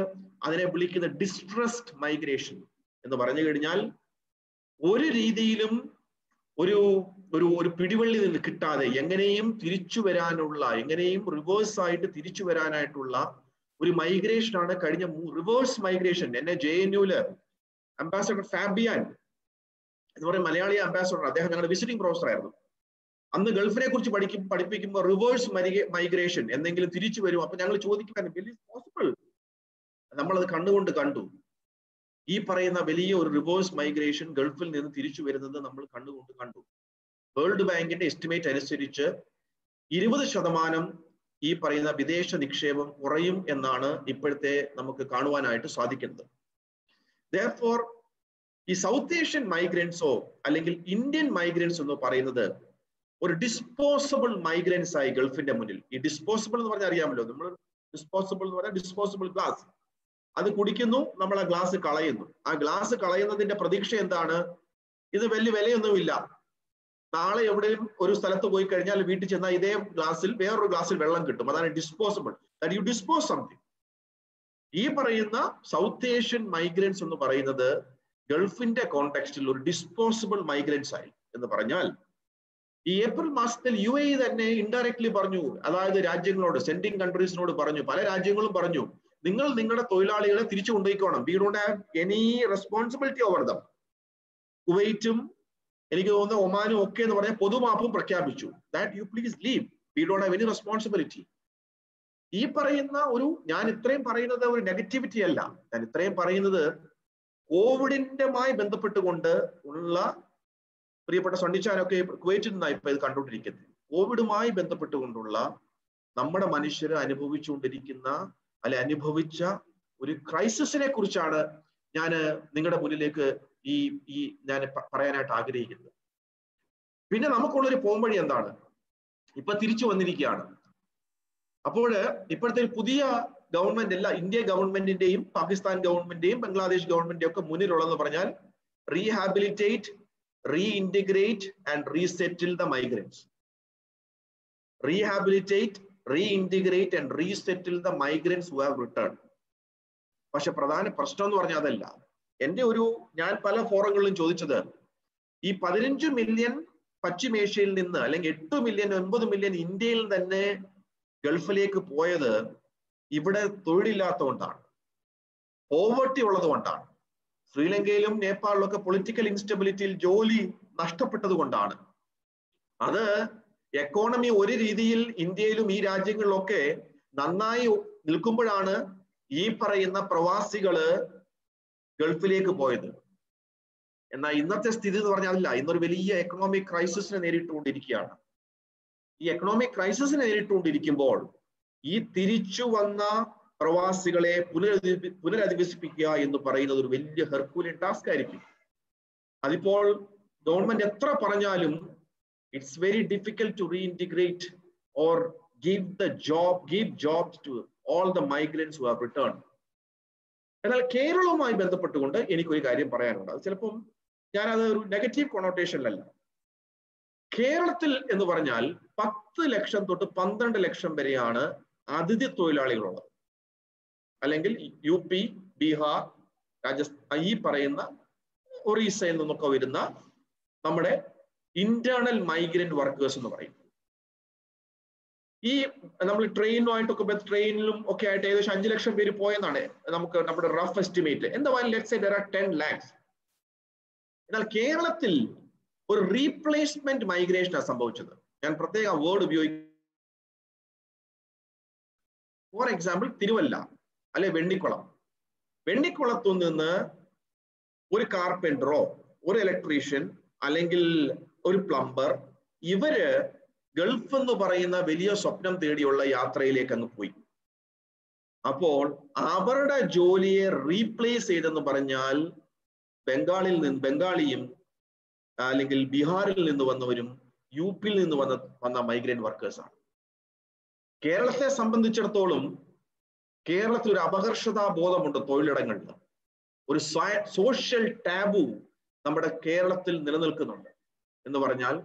അതിനെ വിളിക്കുന്ന ഡിസ്ട്രസ്ഡ് മൈഗ്രേഷൻ എന്ന് പറഞ്ഞു കഴിഞ്ഞാൽ ഒരു രീതിയിലും ഒരു പിടിവള്ളി നിന്ന് കിട്ടാതെ എങ്ങനെയും തിരിച്ചു വരാനുള്ള, എങ്ങനെയും റിവേഴ്സ് ആയിട്ട് തിരിച്ചു വരാനായിട്ടുള്ള ഒരു മൈഗ്രേഷൻ ആണ് കഴിഞ്ഞ റിവേഴ്സ് മൈഗ്രേഷൻ. എന്നെ JNUല് അംബാസഡർ ഫാബിയാൻ എന്ന് പറയുന്ന മലയാളി അംബാസഡർ, അദ്ദേഹം ഞങ്ങളുടെ വിസിറ്റിംഗ് പ്രൊഫസർ ആയിരുന്നു. അന്ന് ഗൾഫിനെ കുറിച്ച് പഠിപ്പിക്കുമ്പോൾ റിവേഴ്സ് മൈഗ്രേഷൻ എന്തെങ്കിലും തിരിച്ചു വരും. അപ്പൊ ഞങ്ങൾ ചോദിക്കാൻ പോസിബിൾ, നമ്മളത് കണ്ണുകൊണ്ട് കണ്ടു. ഈ പറയുന്ന വലിയ ഒരു റിവേഴ്സ് മൈഗ്രേഷൻ ഗൾഫിൽ നിന്ന് തിരിച്ചു വരുന്നത് നമ്മൾ കണ്ണുകൊണ്ട് കണ്ടു. വേൾഡ് ബാങ്കിന്റെ എസ്റ്റിമേറ്റ് അനുസരിച്ച് 20% ഈ പറയുന്ന വിദേശ നിക്ഷേപം കുറയും എന്നാണ് ഇപ്പോഴത്തെ നമുക്ക് കാണുവാനായിട്ട് സാധിക്കുന്നത്. Therefore, ഈ സൗത്ത് ഏഷ്യൻ മൈഗ്രൻസോ അല്ലെങ്കിൽ ഇന്ത്യൻ മൈഗ്രൻസ് എന്ന് പറയുന്നത് ഒരു ഡിസ്പോസിബിൾ മൈഗ്രൻസ് ആയി ഗൾഫിന്റെ മുന്നിൽ. ഈ ഡിസ്പോസിബിൾ എന്ന് പറഞ്ഞാൽ അറിയാമല്ലോ, നമ്മൾ ഡിസ്പോസിബിൾ എന്ന് പറഞ്ഞാൽ ഡിസ്പോസിബിൾ ഗ്ലാസ്, അത് കുടിക്കുന്നു, നമ്മൾ ആ ഗ്ലാസ് കളയുന്നു. ആ ഗ്ലാസ് കളയുന്നതിന്റെ പ്രതീക്ഷ എന്താണ്? ഇത് വലിയ വിലയൊന്നുമില്ല, നാളെ എവിടെയും ഒരു സ്ഥലത്ത് പോയി കഴിഞ്ഞാൽ വീട്ടിൽ ചെന്നാൽ ഇതേ ഗ്ലാസ്സിൽ വേറൊരു ഗ്ലാസ്സിൽ വെള്ളം കിട്ടും. അതാണ് disposable, that you dispose something. ഈ പറയുന്ന സൗത്ത് ഏഷ്യൻ മൈഗ്രൻസ് എന്ന് പറയുന്നത് ഗൾഫിന്റെ കോണ്ടെക്സ്റ്റിൽ ഒരു ഡിസ്പോസിബിൾ മൈഗ്രൻസ് ആയി എന്ന് പറഞ്ഞാൽ, ഈ ഏപ്രിൽ മാസത്തിൽ UAE തന്നെ ഇൻഡയറക്ട്ലി പറഞ്ഞു, അതായത് രാജ്യങ്ങളോട്, സെൻഡിങ് കൺട്രീസിനോട് പറഞ്ഞു, പല രാജ്യങ്ങളും പറഞ്ഞു, നിങ്ങൾ നിങ്ങളുടെ തൊഴിലാളികളെ തിരിച്ചു കൊണ്ടുപോയിക്കോണം, we don't have any responsibility over them. കുവൈറ്റും എനിക്ക് തോന്നുന്ന ഒമാനും ഒക്കെ എന്ന് പറഞ്ഞാൽ പൊതുമാപ്പും പ്രഖ്യാപിച്ചു, that you please leave, we don't have any responsibility. ഈ പറയുന്ന ഞാൻ ഇത്രയും പറയുന്നത് ഒരു നെഗറ്റിവിറ്റി അല്ല, ഞാൻ ഇത്രയും പറയുന്നത് കോവിഡിന്റെമായി ബന്ധപ്പെട്ടുകൊണ്ട് ഉള്ള, പ്രിയപ്പെട്ട സണ്ണിച്ചാനൊക്കെ കുവൈറ്റിൽ നിന്നാണ് ഇപ്പൊ ഇത് കണ്ടുകൊണ്ടിരിക്കുന്നത്, കോവിഡുമായി ബന്ധപ്പെട്ടുകൊണ്ടുള്ള നമ്മുടെ മനുഷ്യർ അനുഭവിച്ചുകൊണ്ടിരിക്കുന്ന അനുഭവിച്ച ഒരു ക്രൈസിസിനെ കുറിച്ചാണ് ഞാൻ നിങ്ങളുടെ മുന്നിലേക്ക് ഞാൻ പറയാനായിട്ട് ആഗ്രഹിക്കുന്നത്. പിന്നെ നമുക്കുള്ളൊരു പോംവഴി എന്താണ്? ഇപ്പൊ തിരിച്ചു വന്നിരിക്കുകയാണ്. അപ്പോൾ ഇപ്പോഴത്തെ പുതിയ ഗവൺമെന്റ് അല്ല, ഇന്ത്യ ഗവൺമെന്റിന്റെയും പാകിസ്ഥാൻ ഗവൺമെന്റിന്റെയും ബംഗ്ലാദേശ് ഗവൺമെന്റിന്റെയും ഒക്കെ മുന്നിലുള്ളതെന്ന് പറഞ്ഞാൽ rehabilitate, reintegrate and resettle the migrants. Rehabilitate, reintegrate and resettle the migrants who have return. പക്ഷെ പ്രധാന പ്രശ്നം എന്ന് പറഞ്ഞാൽ അതല്ല. ഞാൻ പല ഫോറങ്ങളിലും ചോദിച്ചത്, ഈ 15 മില്യൺ പശ്ചിമേഷ്യയിൽ നിന്ന് അല്ലെങ്കിൽ 8 മില്യൺ 9 മില്യൺ ഇന്ത്യയിൽ തന്നെ ഗൾഫിലേക്ക് പോയത് ഇവിടെ തൊഴിലില്ലാത്തതുകൊണ്ടാണ്, പോവർട്ടി ഉള്ളത് കൊണ്ടാണ്. ശ്രീലങ്കയിലും നേപ്പാളിലും ഒക്കെ പൊളിറ്റിക്കൽ ഇൻസ്റ്റബിലിറ്റിയിൽ ജോലി നഷ്ടപ്പെട്ടത് കൊണ്ടാണ്. അത് എക്കോണമി ഒരു രീതിയിൽ ഇന്ത്യയിലും ഈ രാജ്യങ്ങളിലൊക്കെ നന്നായി നിൽക്കുമ്പോഴാണ് ഈ പറയുന്ന പ്രവാസികള് ഗൾഫിലേക്ക് പോയത്. എന്നാൽ ഇന്നത്തെ സ്ഥിതി എന്ന് പറഞ്ഞാൽ അതല്ല. ഇന്നൊരു വലിയ എക്കണോമിക് ക്രൈസിസിനെ നേരിട്ടുകൊണ്ടിരിക്കുകയാണ്. ഈ എക്കണോമിക് ക്രൈസിസിനെ നേരിട്ടുകൊണ്ടിരിക്കുമ്പോൾ ഈ തിരിച്ചു വന്ന പ്രവാസികളെ പുനരധിവസിപ്പിക്കുക എന്ന് പറയുന്നത് ഒരു വലിയ ഹെർക്കൂലിയൻ ടാസ്ക് ആയിരിക്കും. അതിപ്പോൾ ഗവൺമെന്റ് എത്ര പറഞ്ഞാലും it's very difficult to reintegrate or give jobs to all the migrants who have returned. എന്നാൽ കേരളവുമായി ബന്ധപ്പെട്ടുകൊണ്ട് എനിക്കൊരു കാര്യം പറയാനുണ്ട്. അത് ചിലപ്പം ഞാനത് ഒരു നെഗറ്റീവ് കൊണോട്ടേഷനിലല്ല. കേരളത്തിൽ എന്ന് പറഞ്ഞാൽ 10 ലക്ഷം തൊട്ട് 12 ലക്ഷം വരെയാണ് അതിഥി തൊഴിലാളികളുള്ളത്. അല്ലെങ്കിൽ UP, ബീഹാർ, രാജസ്ഥാൻ, ഈ പറയുന്ന ഒറീസയിൽ നിന്നൊക്കെ വരുന്ന നമ്മുടെ ഇന്റേണൽ മൈഗ്രന്റ് വർക്കേഴ്സ് എന്ന് പറയും. ഈ നമ്മൾ ട്രെയിനിലും ഒക്കെ ആയിട്ട് ഏകദേശം 5 ലക്ഷം പേര് പോയെന്നാണ് നമുക്ക് നമ്മുടെ റഫ് എസ്റ്റിമേറ്റ്. എന്തായാലും let's say there are 10 lakhs. എന്നാൽ കേരളത്തിൽ ഒരു റീപ്ലേസ്മെന്റ് മൈഗ്രേഷനാണ് സംഭവിച്ചത്. ഞാൻ പ്രത്യേക വേർഡ് ഉപയോഗിക്കും. ഫോർ എക്സാമ്പിൾ തിരുവല്ല അല്ലെ വെണ്ണിക്കുളത്തു നിന്ന് ഒരു കാർപ്പൻറ്ററോ ഒരു ഇലക്ട്രീഷ്യൻ അല്ലെങ്കിൽ ഒരു പ്ലംബർ, ഇവര് ഗൾഫ് എന്ന് പറയുന്ന വലിയ സ്വപ്നം തേടിയുള്ള യാത്രയിലേക്ക് അങ്ങ് പോയി. അപ്പോൾ അവരുടെ ജോലിയെ റീപ്ലേസ് ചെയ്തെന്ന് പറഞ്ഞാൽ ബംഗാളിയും അല്ലെങ്കിൽ ബീഹാറിൽ നിന്ന് വന്നവരും UPയിൽ നിന്ന് വന്ന മൈഗ്രന്റ് വർക്കേഴ്സാണ്. കേരളത്തെ സംബന്ധിച്ചിടത്തോളം കേരളത്തിൽ ഒരു അപകർഷതാ ബോധമുണ്ട് തൊഴിലിടങ്ങളിൽ. ഒരു സോഷ്യൽ ടാബു നമ്മുടെ കേരളത്തിൽ നിലനിൽക്കുന്നുണ്ട്. എന്ന് പറഞ്ഞാൽ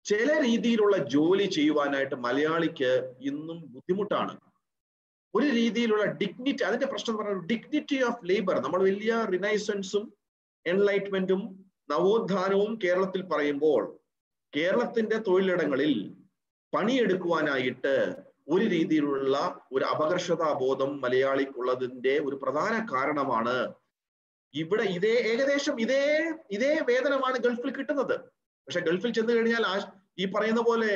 ചില രീതിയിലുള്ള ജോലി ചെയ്യുവാനായിട്ട് മലയാളിക്ക് ഇന്നും ബുദ്ധിമുട്ടാണ്. ഒരു രീതിയിലുള്ള ഡിഗ്നിറ്റി, അതിന്റെ പ്രശ്നം എന്ന് പറഞ്ഞാൽ ഡിഗ്നിറ്റി ഓഫ് ലേബർ. നമ്മൾ വലിയ റിനൈസൻസും എൻലൈറ്റ്മെന്റും നവോത്ഥാനവും കേരളത്തിൽ പറയുമ്പോൾ കേരളത്തിന്റെ തൊഴിലിടങ്ങളിൽ പണിയെടുക്കുവാനായിട്ട് ഒരു രീതിയിലുള്ള ഒരു അപകർഷതാ ബോധം മലയാളിക്കുള്ളതിന്റെ ഒരു പ്രധാന കാരണമാണ്. ഇവിടെ ഏകദേശം ഇതേ വേതനമാണ് ഗൾഫിൽ കിട്ടുന്നത്. പക്ഷെ ഗൾഫിൽ ചെന്ന് കഴിഞ്ഞാൽ ഈ പറയുന്ന പോലെ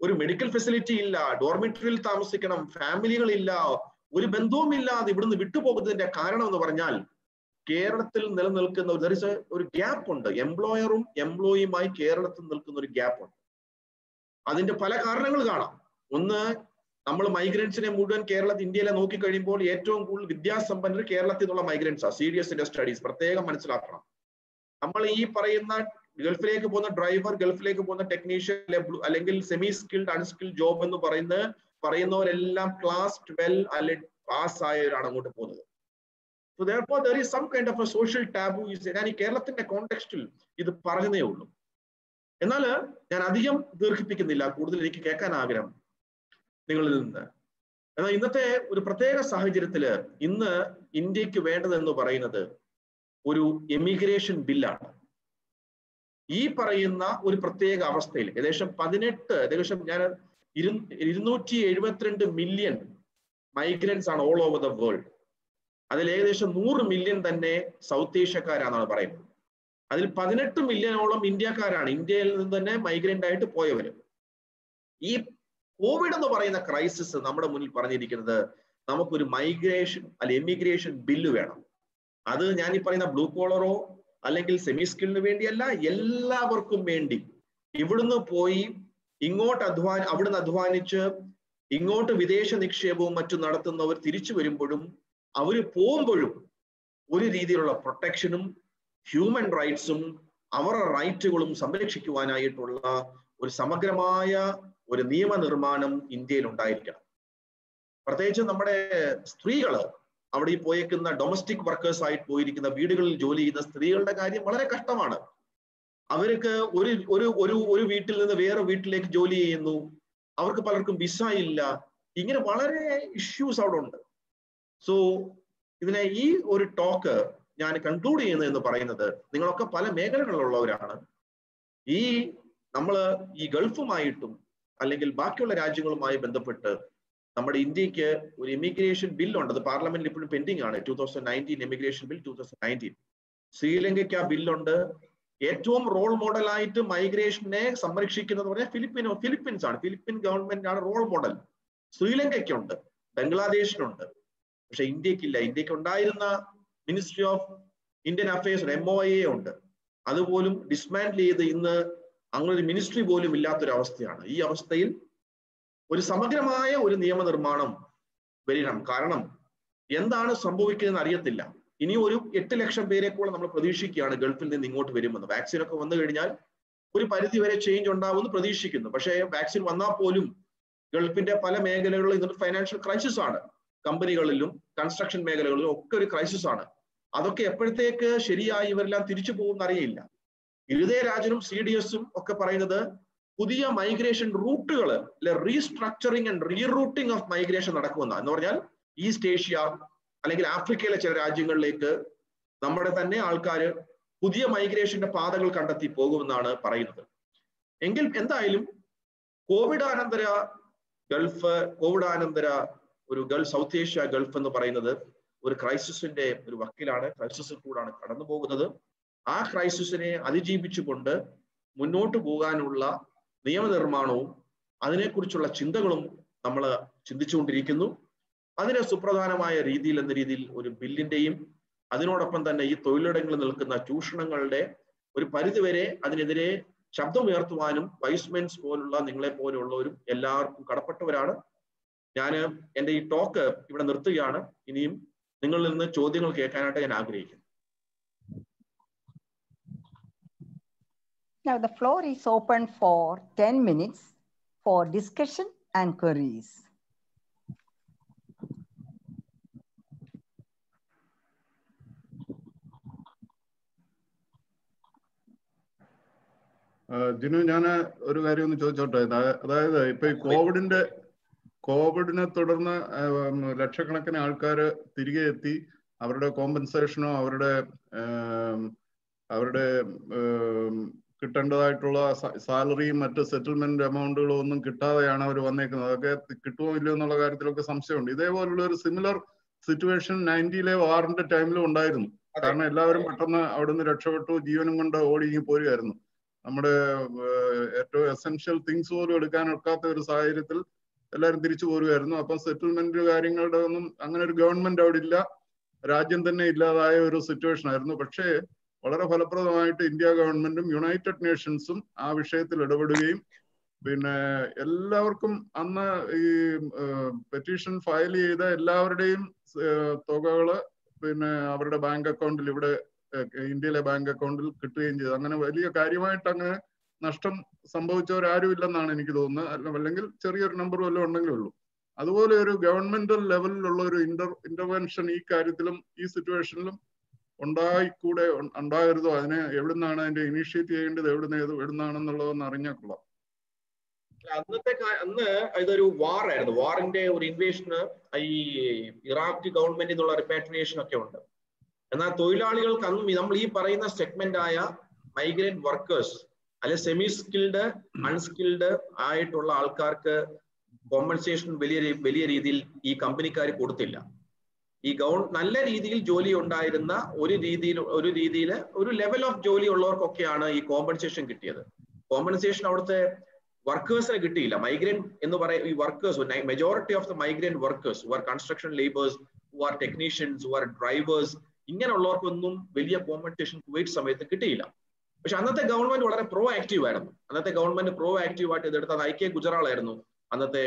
ഒരു മെഡിക്കൽ ഫെസിലിറ്റി ഇല്ല, ഡോർമിറ്ററിയിൽ താമസിക്കണം, ഫാമിലികളില്ല, ഒരു ബന്ധവുമില്ലാതെ ഇവിടുന്ന് വിട്ടുപോകുന്നതിന്റെ കാരണം എന്ന് പറഞ്ഞാൽ കേരളത്തിൽ നിലനിൽക്കുന്ന ഒരു ഗ്യാപ്പ് ഉണ്ട്. എംപ്ലോയറും എംപ്ലോയിയുമായി കേരളത്തിൽ നിൽക്കുന്ന ഒരു ഗ്യാപ്പ് ഉണ്ട്. അതിന്റെ പല കാരണങ്ങൾ കാണാം. ഒന്ന്, നമ്മൾ മൈഗ്രൻസിനെ മുഴുവൻ ഇന്ത്യയിലെ നോക്കിക്കഴിയുമ്പോൾ ഏറ്റവും കൂടുതൽ വിദ്യാസമ്പന്നർ കേരളത്തിൽ നിന്നുള്ള മൈഗ്രൻസാണ്. സീരിയസ് സ്റ്റഡീസ് പ്രത്യേകം മനസ്സിലാക്കണം. നമ്മൾ ഈ പറയുന്ന ഗൾഫിലേക്ക് പോകുന്ന ഡ്രൈവർ, ഗൾഫിലേക്ക് പോകുന്ന ടെക്നീഷ്യൻ, അല്ലെങ്കിൽ സെമി സ്കിൽഡ് അൺസ്കിൽഡ് ജോബ് എന്ന് പറയുന്നവരെല്ലാം ക്ലാസ് 12 അല്ലെങ്കിൽ പാസ് ആയവരാണ് അങ്ങോട്ട് പോകുന്നത്. So therefore there is some kind of a social taboo. ഞാൻ ഈ കേരളത്തിന്റെ കോണ്ടെക്സ്റ്റിൽ ഇത് പറഞ്ഞതേ ഉള്ളൂ. എന്നാൽ ഞാൻ അധികം ദീർഘിപ്പിക്കുന്നില്ല, കൂടുതൽ എനിക്ക് കേൾക്കാൻ ആഗ്രഹം നിങ്ങളിൽ നിന്ന്. എന്നാൽ ഇന്നത്തെ ഒരു പ്രത്യേക സാഹചര്യത്തില് ഇന്ന് ഇന്ത്യക്ക് വേണ്ടതെന്ന് പറയുന്നത് ഒരു എമിഗ്രേഷൻ ബില്ലാണ്. ഈ പറയുന്ന ഒരു പ്രത്യേക അവസ്ഥയിൽ ഏകദേശം ഞാൻ 272 മില്യൺ മൈഗ്രൻസ് ആണ് ഓൾ ഓവർ ദ വേൾഡ്. അതിൽ ഏകദേശം 100 മില്യൺ തന്നെ സൗത്ത് ഏഷ്യക്കാരാണെന്നാണ് പറയുന്നത്. അതിൽ 18 മില്യണോളം ഇന്ത്യക്കാരാണ്, ഇന്ത്യയിൽ നിന്ന് തന്നെ മൈഗ്രന്റ് ആയിട്ട് പോയവര്. ഈ കോവിഡ് എന്ന് പറയുന്ന ക്രൈസിസ് നമ്മുടെ മുന്നിൽ പറഞ്ഞിരിക്കുന്നത് നമുക്കൊരു മൈഗ്രേഷൻ എമിഗ്രേഷൻ ബില്ല് വേണം. അത് ഞാൻ ഈ പറയുന്ന ബ്ലൂ കോളറോ അല്ലെങ്കിൽ സെമി സ്കില്ലിന് വേണ്ടിയല്ല, എല്ലാവർക്കും വേണ്ടി. ഇവിടുന്ന് പോയി അവിടുന്ന് അധ്വാനിച്ച് ഇങ്ങോട്ട് വിദേശ നിക്ഷേപവും മറ്റും നടത്തുന്നവർ തിരിച്ചു വരുമ്പോഴും അവര് പോകുമ്പോഴും ഒരു രീതിയിലുള്ള പ്രൊട്ടക്ഷനും ഹ്യൂമൻ റൈറ്റ്സും അവരുടെ റൈറ്റുകളും സംരക്ഷിക്കുവാനായിട്ടുള്ള ഒരു സമഗ്രമായ ഒരു നിയമനിർമ്മാണം ഇന്ത്യയിൽ ഉണ്ടായിരിക്കണം. പ്രത്യേകിച്ച് നമ്മുടെ സ്ത്രീകള് അവിടെ ഈ പോയേക്കുന്ന ഡൊമസ്റ്റിക് വർക്കേഴ്സ് ആയിട്ട് പോയിരിക്കുന്ന വീടുകളിൽ ജോലി ചെയ്യുന്ന സ്ത്രീകളുടെ കാര്യം വളരെ കഷ്ടമാണ്. അവർക്ക് ഒരു വീട്ടിൽ നിന്ന് വേറെ വീട്ടിലേക്ക് ജോലി ചെയ്യുന്നു, അവർക്ക് പലർക്കും വിസ ഇല്ല, ഇങ്ങനെ വളരെ ഇഷ്യൂസ് അവിടെ ഉണ്ട്. സോ ഈ ഒരു ടോക്ക് ഞാൻ കൺക്ലൂഡ് ചെയ്യുന്നത് എന്ന് പറയുന്നത്, നിങ്ങളൊക്കെ പല മേഖലകളിലുള്ളവരാണ്. നമ്മള് ഈ ഗൾഫുമായിട്ടും അല്ലെങ്കിൽ ബാക്കിയുള്ള രാജ്യങ്ങളുമായി ബന്ധപ്പെട്ട് നമ്മുടെ ഇന്ത്യക്ക് ഒരു ഇമിഗ്രേഷൻ ബില്ലുണ്ട്. അത് പാർലമെന്റിൽ ഇപ്പോഴും പെൻഡിങ് ആണ്. 2019 ഇമിഗ്രേഷൻ ബിൽ 2019. ശ്രീലങ്കയ്ക്ക് ആ ബില്ലുണ്ട്. ഏറ്റവും റോൾ മോഡലായിട്ട് മൈഗ്രേഷനെ സംരക്ഷിക്കുന്നത് പറഞ്ഞാൽ ഫിലിപ്പീൻസ് ആണ്. ഫിലിപ്പീൻ ഗവൺമെന്റ് ആണ് റോൾ മോഡൽ. ശ്രീലങ്കയ്ക്കുണ്ട്, ബംഗ്ലാദേശിനുണ്ട്, പക്ഷെ ഇന്ത്യക്കില്ല. ഇന്ത്യക്ക് ഉണ്ടായിരുന്ന ministry of Indian affairs MOIA ഉണ്ട്. അതുപോലും ഡിസ്മാൻഡിൽ ചെയ്ത് ഇന്ന് അങ്ങനൊരു മിനിസ്ട്രി പോലും ഇല്ലാത്തൊരവസ്ഥയാണ്. ഈ അവസ്ഥയിൽ ഒരു സമഗ്രമായ ഒരു നിയമനിർമ്മാണം വരണം. കാരണം എന്താണ് സംഭവിക്കുന്നതെന്ന് അറിയത്തില്ല. ഇനി ഒരു 8 ലക്ഷം പേരെക്കൂടെ നമ്മൾ പ്രതീക്ഷിക്കുകയാണ് ഗൾഫിൽ നിന്ന് ഇങ്ങോട്ട് വരുമെന്ന്. വാക്സിൻ ഒക്കെ വന്നു കഴിഞ്ഞാൽ ഒരു പരിധി വരെ ചേഞ്ച് ഉണ്ടാവുമെന്ന് പ്രതീക്ഷിക്കുന്നു. പക്ഷേ വാക്സിൻ വന്നാൽ പോലും ഗൾഫിന്റെ പല മേഖലകളിലും ഇന്നൊരു ഫൈനാൻഷ്യൽ ക്രൈസിസ് ആണ്. കമ്പനികളിലും കൺസ്ട്രക്ഷൻ മേഖലകളിലും ഒക്കെ ഒരു ക്രൈസിസ് ആണ്. അതൊക്കെ എപ്പോഴത്തേക്ക് ശരിയായി ഇവരെല്ലാം തിരിച്ചു പോകുമെന്ന് അറിയില്ല. രാജനും CDSഉം ഒക്കെ പറയുന്നത് പുതിയ മൈഗ്രേഷൻ റൂട്ടുകൾ റീസ്ട്രക്ചറിങ് ആൻഡ് റീറൂട്ടിംഗ് ഓഫ് മൈഗ്രേഷൻ നടക്കുമെന്നാണ്. എന്ന് പറഞ്ഞാൽ ഈസ്റ്റ് ഏഷ്യ അല്ലെങ്കിൽ ആഫ്രിക്കയിലെ ചില രാജ്യങ്ങളിലേക്ക് നമ്മുടെ തന്നെ ആൾക്കാർ പുതിയ മൈഗ്രേഷന്റെ പാതകൾ കണ്ടെത്തി പോകുമെന്നാണ് പറയുന്നത്. എങ്കിൽ എന്തായാലും കോവിഡാനന്തര ഒരു സൗത്ത് ഏഷ്യ ഗൾഫ് എന്ന് പറയുന്നത് ഒരു ക്രൈസിസിന്റെ ഒരു വക്കിലാണ്, ക്രൈസിസിൽ കൂടാണ് കടന്നു പോകുന്നത്. ആ ക്രൈസിസിനെ അതിജീവിച്ചുകൊണ്ട് മുന്നോട്ട് പോകാനുള്ള നിയമനിർമ്മാണവും അതിനെക്കുറിച്ചുള്ള ചിന്തകളും നമ്മൾ ചിന്തിച്ചുകൊണ്ടിരിക്കുന്നു. അതിന് സുപ്രധാനമായ എന്ന രീതിയിൽ ഒരു ബില്ലിന്റെയും അതിനോടൊപ്പം തന്നെ ഈ തൊഴിലിടങ്ങളിൽ നിൽക്കുന്ന ചൂഷണങ്ങളുടെ ഒരു പരിധിവരെ അതിനെതിരെ ശബ്ദമുയർത്തുവാനും വൈസ്മെൻസ് പോലുള്ള നിങ്ങളെ പോലെയുള്ളവരും എല്ലാവർക്കും കടപ്പെട്ടവരാണ്. ഞാൻ എൻ്റെ ഈ ടോക്ക് ഇവിടെ നിർത്തുകയാണ്. ഇനിയും നിങ്ങളിൽ നിന്ന് ചോദ്യങ്ങൾ കേൾക്കാനായിട്ട് ഞാൻ ആഗ്രഹിക്കുന്നു. Now the floor is open for 10 minutes for discussion and queries. Jinu, ഞാൻ ഒരു കാര്യം ഒന്ന് ചോദിച്ചോട്ടെ. അതായത് ഇപ്പൊ ഈ കോവിഡിനെ തുടർന്ന് ലക്ഷക്കണക്കിന് ആൾക്കാർ തിരികെ എത്തി അവരുടെ കോമ്പൻസേഷനോ അവരുടെ കിട്ടേണ്ടതായിട്ടുള്ള സാലറിയും മറ്റ് സെറ്റിൽമെന്റ് എമൗണ്ടുകളോ ഒന്നും കിട്ടാതെയാണ് അവർ വന്നേക്കുന്നത്. അതൊക്കെ കിട്ടുമോ ഇല്ലയോ എന്നുള്ള കാര്യത്തിലൊക്കെ സംശയമുണ്ട്. ഇതേപോലുള്ള ഒരു സിമിലർ സിറ്റുവേഷൻ 90-ലെ വാറിന്റെ ടൈമിലും ഉണ്ടായിരുന്നു. കാരണം എല്ലാവരും പെട്ടെന്ന് അവിടുന്ന് രക്ഷപ്പെട്ടു, ജീവനും കൊണ്ട് ഓടി പോരുകയായിരുന്നു. നമ്മുടെ ഏറ്റവും എസെൻഷ്യൽ തിങ്സ് പോലും എടുക്കാനൊക്കാത്ത ഒരു സാഹചര്യത്തിൽ എല്ലാവരും തിരിച്ചു പോരുകയായിരുന്നു. അപ്പം സെറ്റിൽമെന്റ് കാര്യങ്ങളുടെ ഒന്നും അങ്ങനെ ഒരു ഗവൺമെന്റ് അവിടെ ഇല്ല, രാജ്യം തന്നെ ഇല്ലാതായ ഒരു സിറ്റുവേഷൻ ആയിരുന്നു. പക്ഷേ വളരെ ഫലപ്രദമായിട്ട് ഇന്ത്യ ഗവൺമെന്റും യുണൈറ്റഡ് നേഷൻസും ആ വിഷയത്തിൽ ഇടപെടുകയും പിന്നെ എല്ലാവർക്കും അന്ന് ഈ പെറ്റീഷൻ ഫയൽ ചെയ്ത എല്ലാവരുടെയും തുകകള് പിന്നെ അവരുടെ ബാങ്ക് അക്കൗണ്ടിൽ, ഇവിടെ ഇന്ത്യയിലെ ബാങ്ക് അക്കൗണ്ടിൽ കിട്ടുകയും ചെയ്തു. അങ്ങനെ വലിയ കാര്യമായിട്ട് അങ്ങനെ നഷ്ടം സംഭവിച്ചവരാരും ഇല്ലെന്നാണ് എനിക്ക് തോന്നുന്നത്. അല്ലെങ്കിൽ ചെറിയൊരു നമ്പർ വല്ലതും ഉണ്ടെങ്കിലേ ഉള്ളൂ. അതുപോലെ ഒരു ഗവൺമെന്റൽ ലെവലിലുള്ള ഒരു ഇന്റർവെൻഷൻ ഈ കാര്യത്തിലും ഈ സിറ്റുവേഷനിലും ഉണ്ടാകരുതോ? അതിനെ എവിടുന്നാണ് അതിന്റെ ഇനീഷ്യേറ്റ് ചെയ്യേണ്ടത്, എവിടുന്നാണെന്നുള്ളതെന്ന് അറിഞ്ഞാൽ കൊള്ളാം. അന്ന് ഇതൊരു വാർ ആയിരുന്നു. വാറിന്റെ ഒരു ഇൻവേഷന് ഈ ഇറാഖ് ഗവൺമെന്റ് എന്നുള്ള റിപ്പാട്രിയേഷൻ ഒക്കെ ഉണ്ട്. എന്നാൽ തൊഴിലാളികൾക്ക് അന്നും നമ്മൾ ഈ പറയുന്ന സെഗ്മെന്റ് ആയ മൈഗ്രന്റ് വർക്കേഴ്സ് അല്ലെ സെമി സ്കിൽഡ് അൺസ്കിൽഡ് ആയിട്ടുള്ള ആൾക്കാർക്ക് കോമ്പൻസേഷൻ വലിയ രീതിയിൽ ഈ കമ്പനിക്കാർ കൊടുത്തില്ല. ഈ നല്ല രീതിയിൽ ജോലി ഉണ്ടായിരുന്ന ഒരു ലെവൽ ഓഫ് ജോലി ഉള്ളവർക്കൊക്കെയാണ് ഈ കോമ്പൻസേഷൻ കിട്ടിയത്. കോമ്പൻസേഷൻ അവിടുത്തെ വർക്കേഴ്സിന് കിട്ടിയില്ല. മൈഗ്രന്റ് എന്ന് പറയുന്ന ഈ workers, majority of the migrant workers who are construction labours, who are technicians, who are drivers, ഇങ്ങനെയുള്ളവർക്കൊന്നും വലിയ കോമ്പൻസേഷൻ കുവൈറ്റ് സമയത്ത് കിട്ടിയില്ല. പക്ഷെ അന്നത്തെ ഗവൺമെന്റ് വളരെ പ്രോ ആക്റ്റീവ് ആയിരുന്നു. അന്നത്തെ ഗവൺമെന്റ് പ്രോ ആക്റ്റീവ് ആയിട്ട് ഇതെടുത്തത് ഐ.കെ. ഗുജറാൾ ആയിരുന്നു അന്നത്തെ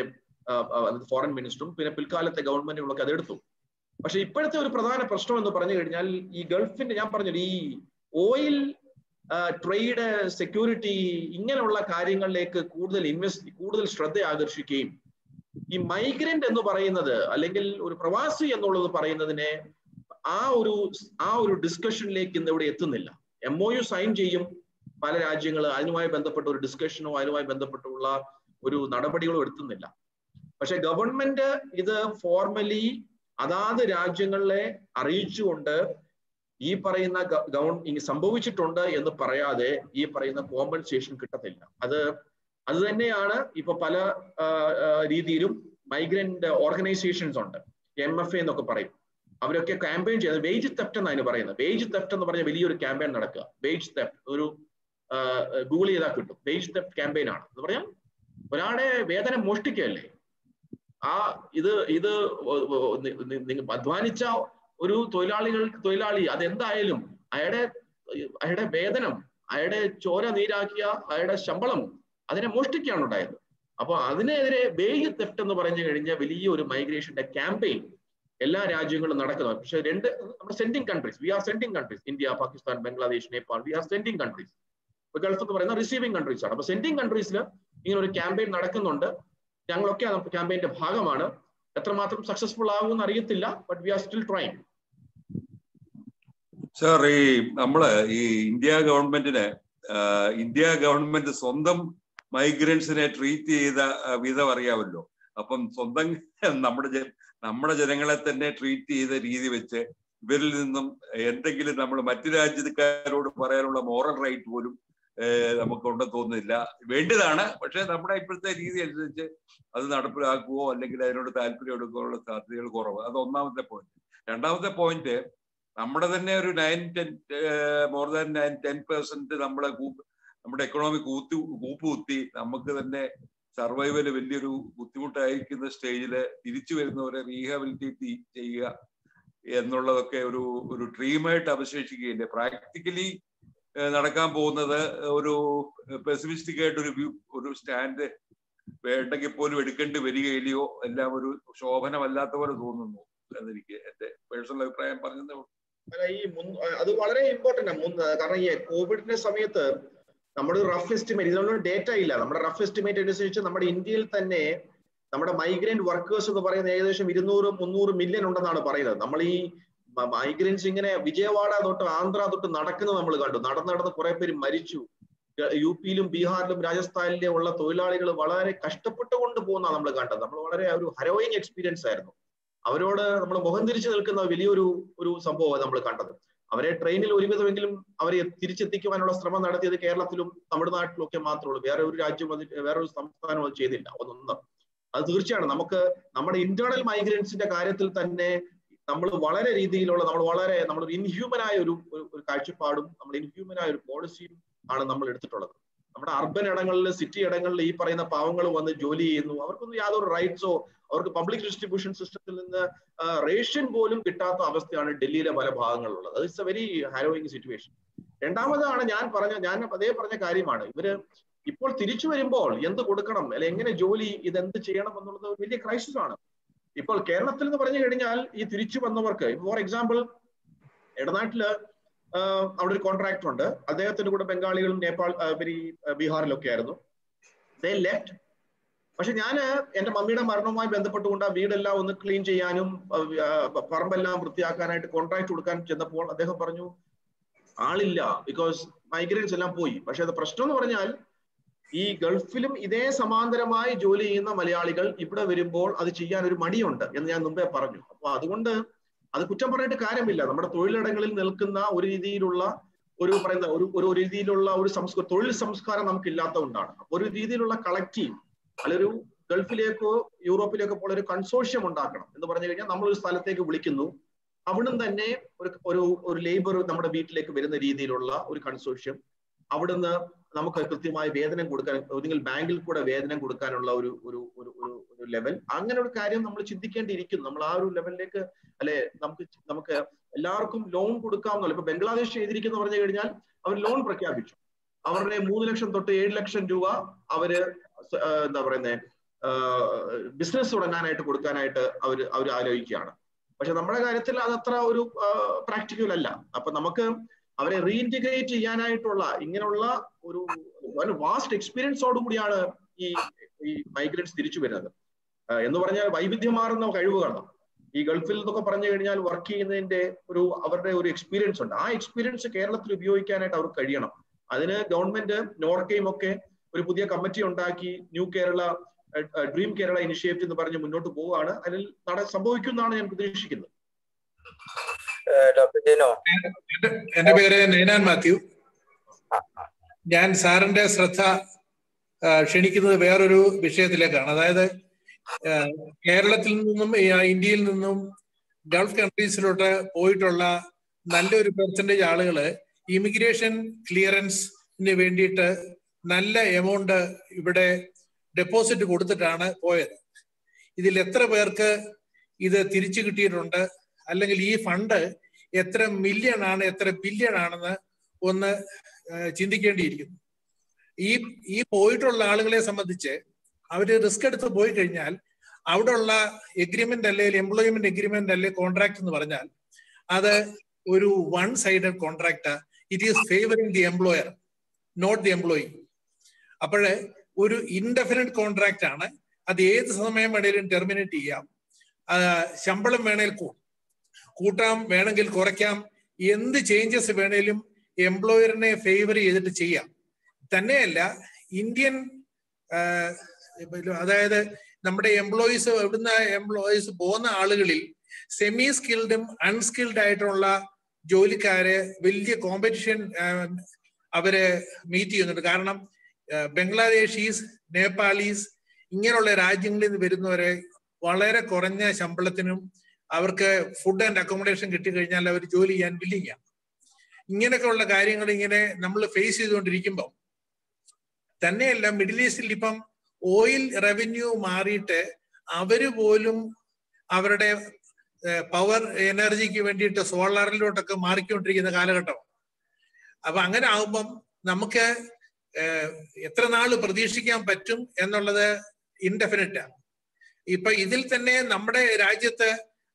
ഫോറിൻ മിനിസ്റ്ററും. പിന്നെ പിൽക്കാലത്തെ ഗവൺമെന്റുകളൊക്കെ അതെടുത്തു. പക്ഷെ ഇപ്പോഴത്തെ ഒരു പ്രധാന പ്രശ്നം എന്ന് പറഞ്ഞു കഴിഞ്ഞാൽ ഈ ഗൾഫിന്റെ, ഞാൻ പറഞ്ഞത് ഈ ഓയിൽ ട്രേഡ്, സെക്യൂരിറ്റി, ഇങ്ങനെയുള്ള കാര്യങ്ങളിലേക്ക് കൂടുതൽ ശ്രദ്ധ ആകർഷിക്കുകയും ഈ മൈഗ്രന്റ് എന്ന് പറയുന്നത് അല്ലെങ്കിൽ ഒരു പ്രവാസി എന്നുള്ളത് പറയുന്നതിനെ ആ ഒരു ഡിസ്കഷനിലേക്ക് ഇന്ന് ഇവിടെ എത്തുന്നില്ല. MOU സൈൻ ചെയ്യും പല രാജ്യങ്ങൾ, അതിനുമായി ബന്ധപ്പെട്ട ഒരു ഡിസ്കഷനോ അതിനുമായി ബന്ധപ്പെട്ടുള്ള ഒരു നടപടികളോ എടുത്തുന്നില്ല. പക്ഷെ ഗവൺമെന്റ് ഇത് ഫോർമലി അതാത് രാജ്യങ്ങളെ അറിയിച്ചുകൊണ്ട് ഈ പറയുന്ന സംഭവിച്ചിട്ടുണ്ട് എന്ന് പറയാതെ ഈ പറയുന്ന കോമ്പൻസേഷൻ കിട്ടത്തില്ല. അത് തന്നെയാണ് ഇപ്പൊ പല രീതിയിലും മൈഗ്രന്റ് ഓർഗനൈസേഷൻസ് ഉണ്ട്, MFA എന്നൊക്കെ പറയും. അവരൊക്കെ ക്യാമ്പയിൻ ചെയ്യുന്നത് വേജ് തെഫ്റ്റ് എന്നാണ് പറയുന്നത്. വേജ് തെഫ്റ്റ് എന്ന് പറഞ്ഞ വലിയൊരു ക്യാമ്പയിൻ നടക്കുക. വേജ് തെഫ്റ്റ് ഒരു ഗൂഗിൾ ചെയ്താൽ കിട്ടും. വേജ് തെഫ്റ്റ് ക്യാമ്പയിൻ ആണ് എന്ന് പറഞ്ഞാൽ ഒരാളെ വേതനം മോഷ്ടിക്കുകയല്ലേ. ഇത് അധ്വാനിച്ച ഒരു തൊഴിലാളി അതെന്തായാലും അയാളുടെ വേതനം, അയാളുടെ ചോര നീരാക്കിയ അയാളുടെ ശമ്പളം, അതിനെ മോഷ്ടിക്കുകയാണ് ഉണ്ടായത്. അപ്പൊ അതിനെതിരെ വേജ് തെഫ്റ്റ് എന്ന് പറഞ്ഞു കഴിഞ്ഞാൽ വലിയൊരു മൈഗ്രേഷന്റെ ക്യാമ്പയിൻ എല്ലാ രാജ്യങ്ങളും നടക്കുന്നത്. പക്ഷെ നമ്മുടെ sending countries, we are sending countries, India, Pakistan, Bangladesh, Nepal, we are sending countries. Gulf എന്ന് പറയുന്ന റിസീവിംഗ് കൺട്രീസ് ആണ്. അപ്പൊ സെൻഡിങ് കൺട്രീസിൽ ഇങ്ങനെ ഒരു ക്യാമ്പയിൻ നടക്കുന്നുണ്ട്. ഞങ്ങളൊക്കെ ആ ക്യാമ്പയിന്റെ ഭാഗമാണ്. എത്രമാത്രം സക്സസ്ഫുൾ ആകുമെന്ന് അറിയത്തില്ല, but we are still trying. Sir, നമ്മള് ഈ ഇന്ത്യ ഗവൺമെന്റ് സ്വന്തം മൈഗ്രൻസിനെ ട്രീറ്റ് ചെയ്ത വിധം അറിയാമല്ലോ. അപ്പം സ്വന്തം നമ്മുടെ ജനങ്ങളെ തന്നെ ട്രീറ്റ് ചെയ്ത രീതി വെച്ച് ഇവരിൽ നിന്നും എന്തെങ്കിലും നമ്മൾ മറ്റു രാജ്യക്കാരോട് പറയാനുള്ള മോറൽ റൈറ്റ് പോലും നമുക്കുണ്ടെന്ന് തോന്നുന്നില്ല. വേണ്ടതാണ്, പക്ഷെ നമ്മുടെ ഇപ്പോഴത്തെ രീതി അനുസരിച്ച് അത് നടപ്പിലാക്കുവോ അല്ലെങ്കിൽ അതിനോട് താല്പര്യം എടുക്കാനുള്ള സാധ്യതകൾ കുറവ്. അത് ഒന്നാമത്തെ പോയിന്റ്. രണ്ടാമത്തെ പോയിന്റ്, നമ്മുടെ തന്നെ ഒരു 10% നമ്മുടെ എക്കണോമി കൂപ്പുകുത്തി നമുക്ക് തന്നെ സർവൈവല് വലിയൊരു ബുദ്ധിമുട്ടായിരിക്കുന്ന സ്റ്റേജില് തിരിച്ചു വരുന്നവരെ റീഹാബിലിറ്റേറ്റ് ചെയ്യുക എന്നുള്ളതൊക്കെ ഒരു ഡ്രീമായിട്ട് അവശേഷിക്കുകയില്ല. പ്രാക്ടിക്കലി നടക്കാൻ പോകുന്നത് ഒരു പെസിമിസ്റ്റിക് ആയിട്ട് ഒരു സ്റ്റാൻഡ് വേണ്ടെങ്കിൽ പോലും എടുക്കേണ്ടി വരികയില്ലയോ, എല്ലാം ഒരു ശോഭനമല്ലാത്ത പോലെ തോന്നുന്നു എന്നെനിക്ക് എന്റെ പേഴ്സണൽ അഭിപ്രായം പറഞ്ഞതേ ഉള്ളൂ. അത് വളരെ ഇമ്പോർട്ടന്റ് ആണ്. കാരണം ഈ കോവിഡിന്റെ സമയത്ത് നമ്മുടെ റഫ് എസ്റ്റിമേറ്റ്, ഇതിനൊന്നും ഡേറ്റ ഇല്ല. നമ്മുടെ റഫ് എസ്റ്റിമേറ്റ് അനുസരിച്ച് നമ്മുടെ ഇന്ത്യയിൽ തന്നെ നമ്മുടെ മൈഗ്രന്റ് വർക്കേഴ്സ് എന്ന് പറയുന്നത് ഏകദേശം 200-300 മില്യൺ ഉണ്ടെന്നാണ് പറയുന്നത്. നമ്മൾ ഈ മൈഗ്രൻസ് ഇങ്ങനെ വിജയവാഡ തൊട്ട് ആന്ധ്ര തൊട്ട് നടക്കുന്നത് നമ്മൾ കണ്ടു. നടന്ന് കുറെ പേര് മരിച്ചു. യുപിയിലും ബീഹാറിലും രാജസ്ഥാനിലും ഉള്ള തൊഴിലാളികൾ വളരെ കഷ്ടപ്പെട്ടുകൊണ്ട് പോകുന്ന നമ്മൾ കണ്ടത്. നമ്മൾ വളരെ ഒരു ഹരോയിങ് എക്സ്പീരിയൻസ് ആയിരുന്നു. അവരോട് നമ്മൾ മുഖം തിരിച്ചു നിൽക്കുന്ന വലിയൊരു സംഭവമാണ് നമ്മൾ കണ്ടത്. അവരെ ട്രെയിനിൽ ഒരുവിധമെങ്കിലും അവരെ തിരിച്ചെത്തിക്കുവാനുള്ള ശ്രമം നടത്തിയത് കേരളത്തിലും തമിഴ്നാട്ടിലും ഒക്കെ മാത്രമേ ഉള്ളൂ. വേറെ ഒരു രാജ്യം വേറൊരു സംസ്ഥാനവും അത് ചെയ്തില്ല. അത് തീർച്ചയാണ്. നമുക്ക് നമ്മുടെ ഇന്റേണൽ മൈഗ്രൻസിന്റെ കാര്യത്തിൽ തന്നെ നമ്മൾ വളരെ രീതിയിലുള്ള നമ്മളൊരു ഇൻഹ്യൂമനായ ഒരു കാഴ്ചപ്പാടും നമ്മൾ ഇൻഹ്യൂമനായ ഒരു പോളിസിയും ആണ് നമ്മൾ എടുത്തിട്ടുള്ളത്. നമ്മുടെ അർബൻ ഇടങ്ങളിൽ, സിറ്റി ഇടങ്ങളിൽ ഈ പറയുന്ന പാവങ്ങൾ വന്ന് ജോലി ചെയ്യുന്നു. അവർക്കൊന്നും യാതൊരു റൈറ്റ്സോ, അവർക്ക് പബ്ലിക് ഡിസ്ട്രിബ്യൂഷൻ സിസ്റ്റത്തിൽ നിന്ന് റേഷൻ പോലും കിട്ടാത്ത അവസ്ഥയാണ് ഡൽഹിയിലെ പല ഭാഗങ്ങളിലുള്ളത്. അത് ഇറ്റ്സ് എ വെരി ഹാരോയിങ് സിറ്റുവേഷൻ. രണ്ടാമതാണ് ഞാൻ പറഞ്ഞ കാര്യമാണ്, ഇവര് ഇപ്പോൾ തിരിച്ചു വരുമ്പോൾ എന്ത് കൊടുക്കണം, അല്ലെ എങ്ങനെ ജോലി, ഇതെന്ത് ചെയ്യണം എന്നുള്ളത് ഒരു വലിയ ക്രൈസിസ് ആണ്. ഇപ്പോൾ കേരളത്തിൽ എന്ന് പറഞ്ഞു കഴിഞ്ഞാൽ ഈ തിരിച്ചു വന്നവർക്ക്, ഫോർ എക്സാമ്പിൾ ഇടനാട്ടില് അവിടെ ഒരു കോൺട്രാക്ടർ ഉണ്ട്. അദ്ദേഹത്തിന്റെ കൂടെ ബംഗാളികളും ബീഹാറിലൊക്കെ ആയിരുന്നു. They left. പക്ഷെ ഞാൻ എന്റെ മമ്മിയുടെ മരണവുമായി ബന്ധപ്പെട്ടുകൊണ്ട് ആ വീടെല്ലാം ഒന്ന് ക്ലീൻ ചെയ്യാനും പറമ്പെല്ലാം വൃത്തിയാക്കാനായിട്ട് കോൺട്രാക്ട് കൊടുക്കാൻ ചെന്നപ്പോൾ അദ്ദേഹം പറഞ്ഞു ആളില്ല, ബിക്കോസ് മൈഗ്രൻസ് എല്ലാം പോയി. പക്ഷെ അത് പ്രശ്നം എന്ന് പറഞ്ഞാൽ ഈ ഗൾഫിലും ഇതേ സമാന്തരമായി ജോലി ചെയ്യുന്ന മലയാളികൾ ഇവിടെ വരുമ്പോൾ അത് ചെയ്യാൻ ഒരു മടിയുണ്ട് എന്ന് ഞാൻ മുമ്പേ പറഞ്ഞു. അപ്പൊ അതുകൊണ്ട് അത് കുറ്റം പറഞ്ഞിട്ട് കാര്യമില്ല. നമ്മുടെ തൊഴിലിടങ്ങളിൽ നിൽക്കുന്ന ഒരു രീതിയിലുള്ള ഒരു രീതിയിലുള്ള ഒരു തൊഴിൽ സംസ്കാരം നമുക്കില്ലാത്തതുകൊണ്ടാണ്. ഒരു രീതിയിലുള്ള കളക്റ്റീവ് അല്ലൊരു ഗൾഫിലേക്കോ യൂറോപ്പിലേക്കോ പോലെ ഒരു കൺസോർഷ്യം ഉണ്ടാക്കണം എന്ന് പറഞ്ഞു കഴിഞ്ഞാൽ നമ്മളൊരു സ്ഥലത്തേക്ക് വിളിക്കുന്നു, അവിടുന്ന് തന്നെ ഒരു ലേബർ നമ്മുടെ വീട്ടിലേക്ക് വരുന്ന രീതിയിലുള്ള ഒരു കൺസോർഷ്യം, അവിടുന്ന് നമുക്ക് കൃത്യമായ വേതനം കൊടുക്കാൻ, ഒന്നുകിൽ ബാങ്കിൽ കൂടെ വേതനം കൊടുക്കാനുള്ള ഒരു ലെവൽ, അങ്ങനെ ഒരു കാര്യം നമ്മൾ ചിന്തിക്കേണ്ടിയിരിക്കുന്നു. നമ്മൾ ആ ഒരു ലെവലിലേക്ക് അല്ലെ നമുക്ക് എല്ലാവർക്കും ലോൺ കൊടുക്കാമെന്നല്ല. ഇപ്പൊ ബംഗ്ലാദേശ് ചെയ്തിരിക്കുന്ന പറഞ്ഞു കഴിഞ്ഞാൽ അവർ ലോൺ പ്രഖ്യാപിച്ചു. അവരുടെ 3 ലക്ഷം തൊട്ട് 7 ലക്ഷം രൂപ അവര് എന്താ പറയുന്നത് ബിസിനസ് തുടങ്ങാനായിട്ട് കൊടുക്കാനായിട്ട് അവർ ആലോചിക്കുകയാണ്. പക്ഷെ നമ്മുടെ കാര്യത്തിൽ അതത്ര ഒരു പ്രാക്ടിക്കൽ അല്ല. അപ്പൊ നമുക്ക് അവരെ റീഇൻറ്റിഗ്രേറ്റ് ചെയ്യാനായിട്ടുള്ള ഇങ്ങനെയുള്ള ഒരു വാസ്റ്റ് എക്സ്പീരിയൻസോടുകൂടിയാണ് ഈ മൈഗ്രൻസ് തിരിച്ചു വരുന്നത്. എന്ന് പറഞ്ഞാൽ വൈവിധ്യമാർന്ന കഴിവുകളാണ്. ഈ ഗൾഫിൽ എന്നൊക്കെ പറഞ്ഞു കഴിഞ്ഞാൽ വർക്ക് ചെയ്യുന്നതിന്റെ അവരുടെ ഒരു എക്സ്പീരിയൻസ് ഉണ്ട്. ആ എക്സ്പീരിയൻസ് കേരളത്തിൽ ഉപയോഗിക്കാനായിട്ട് അവർക്ക് കഴിയണം. അതിന് ഗവൺമെന്റ് നോർക്കയും ഒക്കെ ഒരു പുതിയ കമ്മിറ്റി ഉണ്ടാക്കി new Kerala dream Kerala initiative എന്ന് പറഞ്ഞ് മുന്നോട്ട് പോവുകയാണ്. അതിൽ സംഭവിക്കുമെന്നാണ് ഞാൻ പ്രതീക്ഷിക്കുന്നത്. എന്റെ പേര് നൈനാൻ മാത്യു. ഞാൻ സാറിന്റെ ശ്രദ്ധ ക്ഷണിക്കുന്നത് വേറൊരു വിഷയത്തിലേക്കാണ്. അതായത് കേരളത്തിൽ നിന്നും ഇന്ത്യയിൽ നിന്നും ഗൾഫ് കൺട്രീസിലോട്ട് പോയിട്ടുള്ള നല്ലൊരു പെർസെന്റേജ് ആളുകള് ഇമിഗ്രേഷൻ ക്ലിയറൻസിന് വേണ്ടിയിട്ട് നല്ല എമൗണ്ട് ഇവിടെ ഡെപ്പോസിറ്റ് കൊടുത്തിട്ടാണ് പോയത്. ഇതിൽ എത്ര പേർക്ക് ഇത് തിരിച്ചു കിട്ടിയിട്ടുണ്ട്, അല്ലെങ്കിൽ ഈ ഫണ്ട് എത്ര മില്യൺ ആണ്, എത്ര ബില്യൺ ആണെന്ന് ഒന്ന് ചിന്തിക്കേണ്ടിയിരിക്കുന്നു. ഈ പോയിട്ടുള്ള ആളുകളെ സംബന്ധിച്ച് അവര് റിസ്ക് എടുത്ത് പോയി കഴിഞ്ഞാൽ അവിടെയുള്ള എഗ്രിമെന്റ് അല്ലെങ്കിൽ എംപ്ലോയ്മെന്റ് എഗ്രിമെന്റ് അല്ലെങ്കിൽ കോൺട്രാക്ട് എന്ന് പറഞ്ഞാൽ അത് ഒരു one sided contract. It is favouring the employer, not the employee. അപ്പോഴ് ഒരു ഇൻഡെഫിനിറ്റ് കോൺട്രാക്ട് ആണ്. അത് ഏത് സമയം വേണേലും ടെർമിനേറ്റ് ചെയ്യാം. ശമ്പളം വേണേൽ കൂട്ടാം, വേണമെങ്കിൽ കുറയ്ക്കാം, എന്ത് ചേഞ്ചസ് വേണേലും എംപ്ലോയറിനെ ഫേവർ ചെയ്തിട്ട് ചെയ്യാം. തന്നെയല്ല ഇന്ത്യൻ അതായത് നമ്മുടെ എംപ്ലോയീസ് പോകുന്ന ആളുകളിൽ സെമി സ്കിൽഡും അൺസ്കിൽഡ് ആയിട്ടുള്ള ജോലിക്കാരെ വലിയ കോമ്പറ്റീഷൻ അവര് മീറ്റ് ചെയ്യുന്നുണ്ട്. കാരണം ബംഗ്ലാദേശീസ്, നേപ്പാളീസ് ഇങ്ങനെയുള്ള രാജ്യങ്ങളിൽ നിന്ന് വരുന്നവരെ വളരെ കുറഞ്ഞ ശമ്പളത്തിനും അവർക്ക് ഫുഡ് ആൻഡ് അക്കോമഡേഷൻ കിട്ടിക്കഴിഞ്ഞാൽ അവർ ജോലി ചെയ്യാൻ വില്ലിങ്ങാണ്. ഇങ്ങനെയൊക്കെയുള്ള കാര്യങ്ങൾ ഇങ്ങനെ നമ്മൾ ഫേസ് ചെയ്തുകൊണ്ടിരിക്കുമ്പോൾ തന്നെയല്ല മിഡിൽ ഈസ്റ്റിൽ ഇപ്പം ഓയിൽ റവന്യൂ മാറിയിട്ട് അവര് പോലും അവരുടെ പവർ എനർജിക്ക് വേണ്ടിയിട്ട് സോളാറിലോട്ടൊക്കെ മാറിക്കൊണ്ടിരിക്കുന്ന കാലഘട്ടം. അപ്പൊ അങ്ങനെ ആകുമ്പം നമുക്ക് എത്ര നാൾ പ്രതീക്ഷിക്കാൻ പറ്റും എന്നുള്ളത് ഇൻഡെഫിനിറ്റാണ്. ഇപ്പൊ ഇതിൽ തന്നെ നമ്മുടെ രാജ്യത്ത്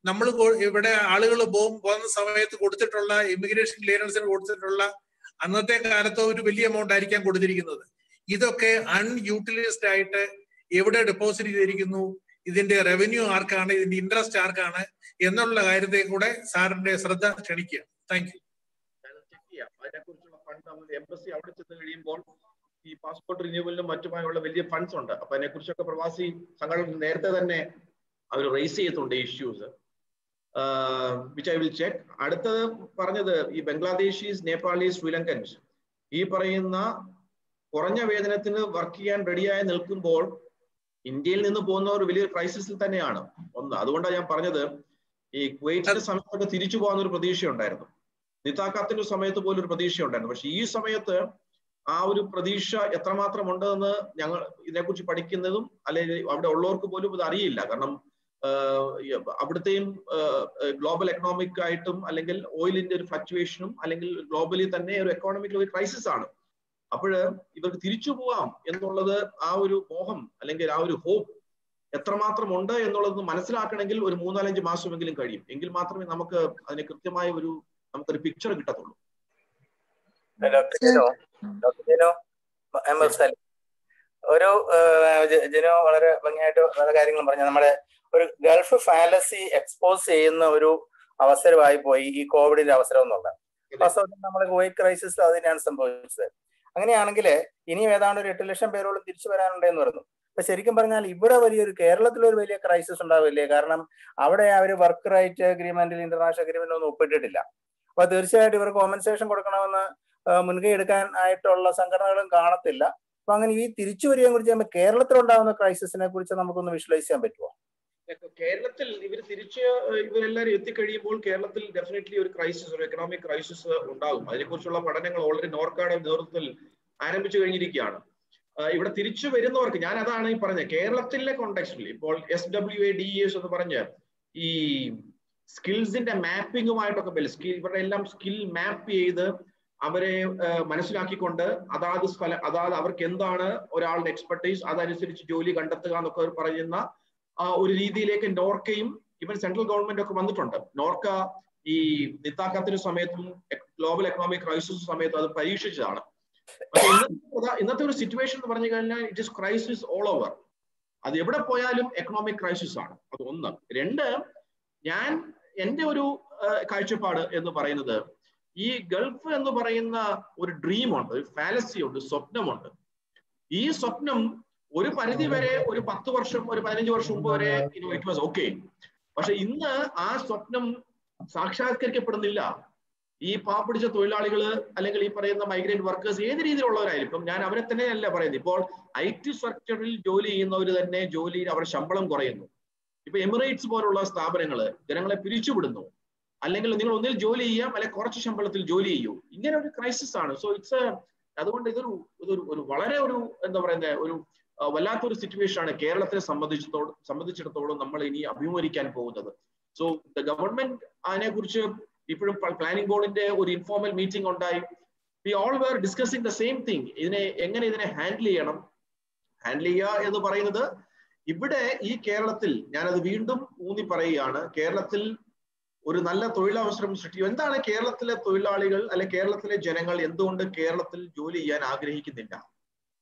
നമ്മൾ ഇവിടെ ആളുകൾ പോകുന്ന സമയത്ത് കൊടുത്തിട്ടുള്ള ഇമിഗ്രേഷൻ ക്ലിയറൻസിന് കൊടുത്തിട്ടുള്ള അന്നത്തെ കാലത്ത് ഒരു വലിയ എമൗണ്ട് ആയിരിക്കാം കൊടുത്തിരിക്കുന്നത്. ഇതൊക്കെ അൺയൂട്ടിലൈസ്ഡ് ആയിട്ട് എവിടെ ഡെപ്പോസിറ്റ് ചെയ്തിരിക്കുന്നു, ഇതിന്റെ റവന്യൂ ആർക്കാണ്, ഇതിന്റെ ഇൻട്രസ്റ്റ് ആർക്കാണ് എന്നുള്ള കാര്യത്തെ കൂടെ സാറിന്റെ ശ്രദ്ധ ക്ഷണിക്കുക. Thank you. അതിനെക്കുറിച്ചുള്ള ഫണ്ട് എംബസി അവിടെ ചെന്ന് കഴിയുമ്പോൾ ഈ പാസ്പോർട്ട് റിന്യൂവലിനും മറ്റുമായുള്ള വലിയ ഫണ്ട്സ് ഉണ്ട്. അപ്പൊ അതിനെക്കുറിച്ചൊക്കെ പ്രവാസി സംഘടന നേരത്തെ തന്നെ അവർ റേസ് ചെയ്തിട്ടുണ്ട് issues, which I will check. അടുത്തത് പറഞ്ഞത് ഈ ബംഗ്ലാദേശീസ്, നേപ്പാളീസ്, ശ്രീലങ്കൻസ് ഈ പറയുന്ന കുറഞ്ഞ വേതനത്തിന് വർക്ക് ചെയ്യാൻ റെഡിയായി നിൽക്കുമ്പോൾ ഇന്ത്യയിൽ നിന്ന് പോകുന്നവർ വലിയൊരു ക്രൈസിസിൽ തന്നെയാണ് ഒന്ന്. അതുകൊണ്ടാണ് ഞാൻ പറഞ്ഞത് ഈ കുവൈറ്റിന്റെ സമയത്തൊക്കെ തിരിച്ചു പോകാൻ ഒരു പ്രതീക്ഷയുണ്ടായിരുന്നു, നിതാഖാത്തിന്റെ സമയത്ത് പോലും ഒരു പ്രതീക്ഷയുണ്ടായിരുന്നു. പക്ഷെ ഈ സമയത്ത് ആ ഒരു പ്രതീക്ഷ എത്രമാത്രം ഉണ്ടെന്ന് ഞങ്ങൾ ഇതിനെക്കുറിച്ച് പഠിക്കുന്നതും അല്ലെങ്കിൽ അവിടെ ഉള്ളവർക്ക് പോലും ഇത് അറിയില്ല. കാരണം അവിടുത്തെയും ഗ്ലോബൽ എക്കണോമിക് ആയിട്ടും അല്ലെങ്കിൽ ഓയിലിന്റെ ഒരു ഫ്ലക്ച്വേഷനും അല്ലെങ്കിൽ ഗ്ലോബലി തന്നെ ഒരു എക്കോണമിക്കൽ ഒരു ക്രൈസിസ് ആണ്. അപ്പോൾ ഇവർക്ക് തിരിച്ചു പോവാം എന്നുള്ളത് ആ ഒരു മോഹം അല്ലെങ്കിൽ ആ ഒരു ഹോപ്പ് എത്രമാത്രം ഉണ്ട് എന്നുള്ളത് മനസ്സിലാക്കണമെങ്കിൽ ഒരു 3-4 മാസമെങ്കിലും കഴിയും. എങ്കിൽ മാത്രമേ നമുക്ക് അതിന് കൃത്യമായ നമുക്കൊരു പിക്ചർ കിട്ടത്തുള്ളൂ. ഒരു ജിനോ വളരെ ഭംഗിയായിട്ട് പല കാര്യങ്ങളും പറഞ്ഞു. നമ്മുടെ ഒരു ഗൾഫ് ഫാലസി എക്സ്പോസ് ചെയ്യുന്ന ഒരു അവസരമായി പോയി ഈ കോവിഡിന്റെ അവസരം എന്നുള്ളത്. വാസ്തവത്തിൽ നമ്മൾ കുവൈറ്റ് ക്രൈസിസ് അത് തന്നെയാണ് സംഭവിച്ചത്. അങ്ങനെയാണെങ്കിൽ ഇനിയും ഏതാണ്ട് ഒരു 8 ലക്ഷം പേരോളം തിരിച്ചു വരാനുണ്ടെന്ന് പറഞ്ഞു. അപ്പൊ ശരിക്കും പറഞ്ഞാൽ ഇവിടെ കേരളത്തിലൊരു വലിയ ക്രൈസിസ് ഉണ്ടാവില്ലേ? കാരണം അവിടെ അവർ വർക്ക് റൈറ്റ് അഗ്രിമെന്റിൽ ഇന്റർനാഷണൽ അഗ്രിമെന്റ് ഒന്നും ഒപ്പിട്ടിട്ടില്ല. അപ്പൊ തീർച്ചയായിട്ടും ഇവർക്ക് കോമ്പൻസേഷൻ കൊടുക്കണമെന്ന് മുൻകൈ എടുക്കാൻ ആയിട്ടുള്ള സംഘടനകളും കാണത്തില്ല. അപ്പൊ അങ്ങനെ ഈ തിരിച്ചു വരികയെ കുറിച്ച് ചെയ്യുമ്പോൾ കേരളത്തിലുണ്ടാകുന്ന ക്രൈസിസിനെ കുറിച്ച് നമുക്കൊന്ന് വിഷ്വലൈസ് ചെയ്യാൻ പറ്റുമോ? കേരളത്തിൽ ഇവരെല്ലാവരും എത്തിക്കഴിയുമ്പോൾ കേരളത്തിൽ ഡെഫിനറ്റ്ലി ഒരു ക്രൈസിസ്, ഒരു എക്കണോമിക് ക്രൈസിസ് ഉണ്ടാകും. അതിനെക്കുറിച്ചുള്ള പഠനങ്ങൾ ഓൾറെഡി നോർക്കയുടെ നേതൃത്വത്തിൽ ആരംഭിച്ചു കഴിഞ്ഞിരിക്കുകയാണ്. ഇവിടെ തിരിച്ചു വരുന്നവർക്ക് ഞാൻ അതാണ് ഈ പറഞ്ഞത്, കേരളത്തിലെ കോണ്ടെക്സ്റ്റിൽ ഇപ്പോൾ SWADES എന്ന് പറഞ്ഞ് ഈ സ്കിൽസിന്റെ മാപ്പിങ്ങുമായിട്ടൊക്കെ ഇവരുടെ എല്ലാം സ്കിൽ മാപ്പ് ചെയ്ത് അവരെ മനസ്സിലാക്കിക്കൊണ്ട് അതാത് അവർക്ക് എന്താണ് ഒരാളുടെ എക്സ്പെർട്ടൈസ് അതനുസരിച്ച് ജോലി കണ്ടെത്തുക എന്നൊക്കെ പറയുന്ന ഒരു രീതിയിലേക്ക് നോർക്കയും ഇവൻ സെൻട്രൽ ഗവൺമെന്റ് ഒക്കെ വന്നിട്ടുണ്ട്. നോർക്ക ഈ നിതാഖാത്തിന്റെ സമയത്തും ഗ്ലോബൽ എക്കണോമിക് ക്രൈസിസ് സമയത്തും അത് പരീക്ഷിച്ചതാണ്. പക്ഷെ ഇന്നത്തെ ഒരു സിറ്റുവേഷൻ എന്ന് പറഞ്ഞു കഴിഞ്ഞാൽ it is crisis all over. അത് എവിടെ പോയാലും എക്കണോമിക് ക്രൈസിസ് ആണ്. അത് ഒന്ന്. രണ്ട്, എന്റെ ഒരു കാഴ്ചപ്പാട് എന്ന് പറയുന്നത് ഈ ഗൾഫ് എന്ന് പറയുന്ന ഒരു ഡ്രീമുണ്ട്, ഒരു ഫാലസി ഉണ്ട്, സ്വപ്നമുണ്ട്. ഈ സ്വപ്നം ഒരു പരിധി വരെ ഒരു 10 വർഷം, ഒരു 15 വർഷം മുമ്പ് വരെ ഇറ്റ് വാസ് ഓക്കെ. പക്ഷെ ഇന്ന് ആ സ്വപ്നം സാക്ഷാത്കരിക്കപ്പെടുന്നില്ല. ഈ പാവപ്പിടിച്ച തൊഴിലാളികള് അല്ലെങ്കിൽ ഈ പറയുന്ന മൈഗ്രന്റ് വർക്കേഴ്സ് ഏത് രീതിയിലുള്ളവരായിരിക്കും, ഞാൻ അവരെ തന്നെയല്ല പറയുന്നത്. ഇപ്പോൾ IT സെക്ടറിൽ ജോലി ചെയ്യുന്നവർ തന്നെ ജോലിയിൽ അവരുടെ ശമ്പളം കുറയുന്നു. ഇപ്പൊ എമിറേറ്റ്സ് പോലുള്ള സ്ഥാപനങ്ങള് ജനങ്ങളെ പിരിച്ചുവിടുന്നു. അല്ലെങ്കിൽ നിങ്ങൾ ഒന്നിൽ ജോലി ചെയ്യാം, അല്ലെങ്കിൽ കുറച്ച് ശമ്പളത്തിൽ ജോലി ചെയ്യൂ. ഇങ്ങനെ ഒരു ക്രൈസിസ് ആണ്. സോ അതുകൊണ്ട് ഇതൊരു വളരെ എന്താ പറയുന്നത്, ഒരു വല്ലാത്തൊരു സിറ്റുവേഷൻ ആണ് കേരളത്തെ സംബന്ധിച്ചിടത്തോളം നമ്മൾ ഇനി അഭിമുഖീകരിക്കാൻ പോകുന്നത്. സോ ദ ഗവൺമെന്റ് അതിനെക്കുറിച്ച് ഇപ്പോഴും പ്ലാനിംഗ് ബോർഡിന്റെ ഒരു ഇൻഫോർമൽ മീറ്റിംഗ് ഉണ്ടായി. We all were discussing the same thing. എങ്ങനെ ഇതിനെ ഹാൻഡിൽ ചെയ്യുക എന്ന് പറയുന്നത് ഇവിടെ ഈ കേരളത്തിൽ, ഞാനത് വീണ്ടും ഊന്നി പറയുകയാണ്, കേരളത്തിൽ ഒരു നല്ല തൊഴിലവസരം സൃഷ്ടിക്കും. എന്താണ് കേരളത്തിലെ തൊഴിലാളികൾ അല്ലെ കേരളത്തിലെ ജനങ്ങൾ എന്തുകൊണ്ട് കേരളത്തിൽ ജോലി ചെയ്യാൻ ആഗ്രഹിക്കുന്നില്ല?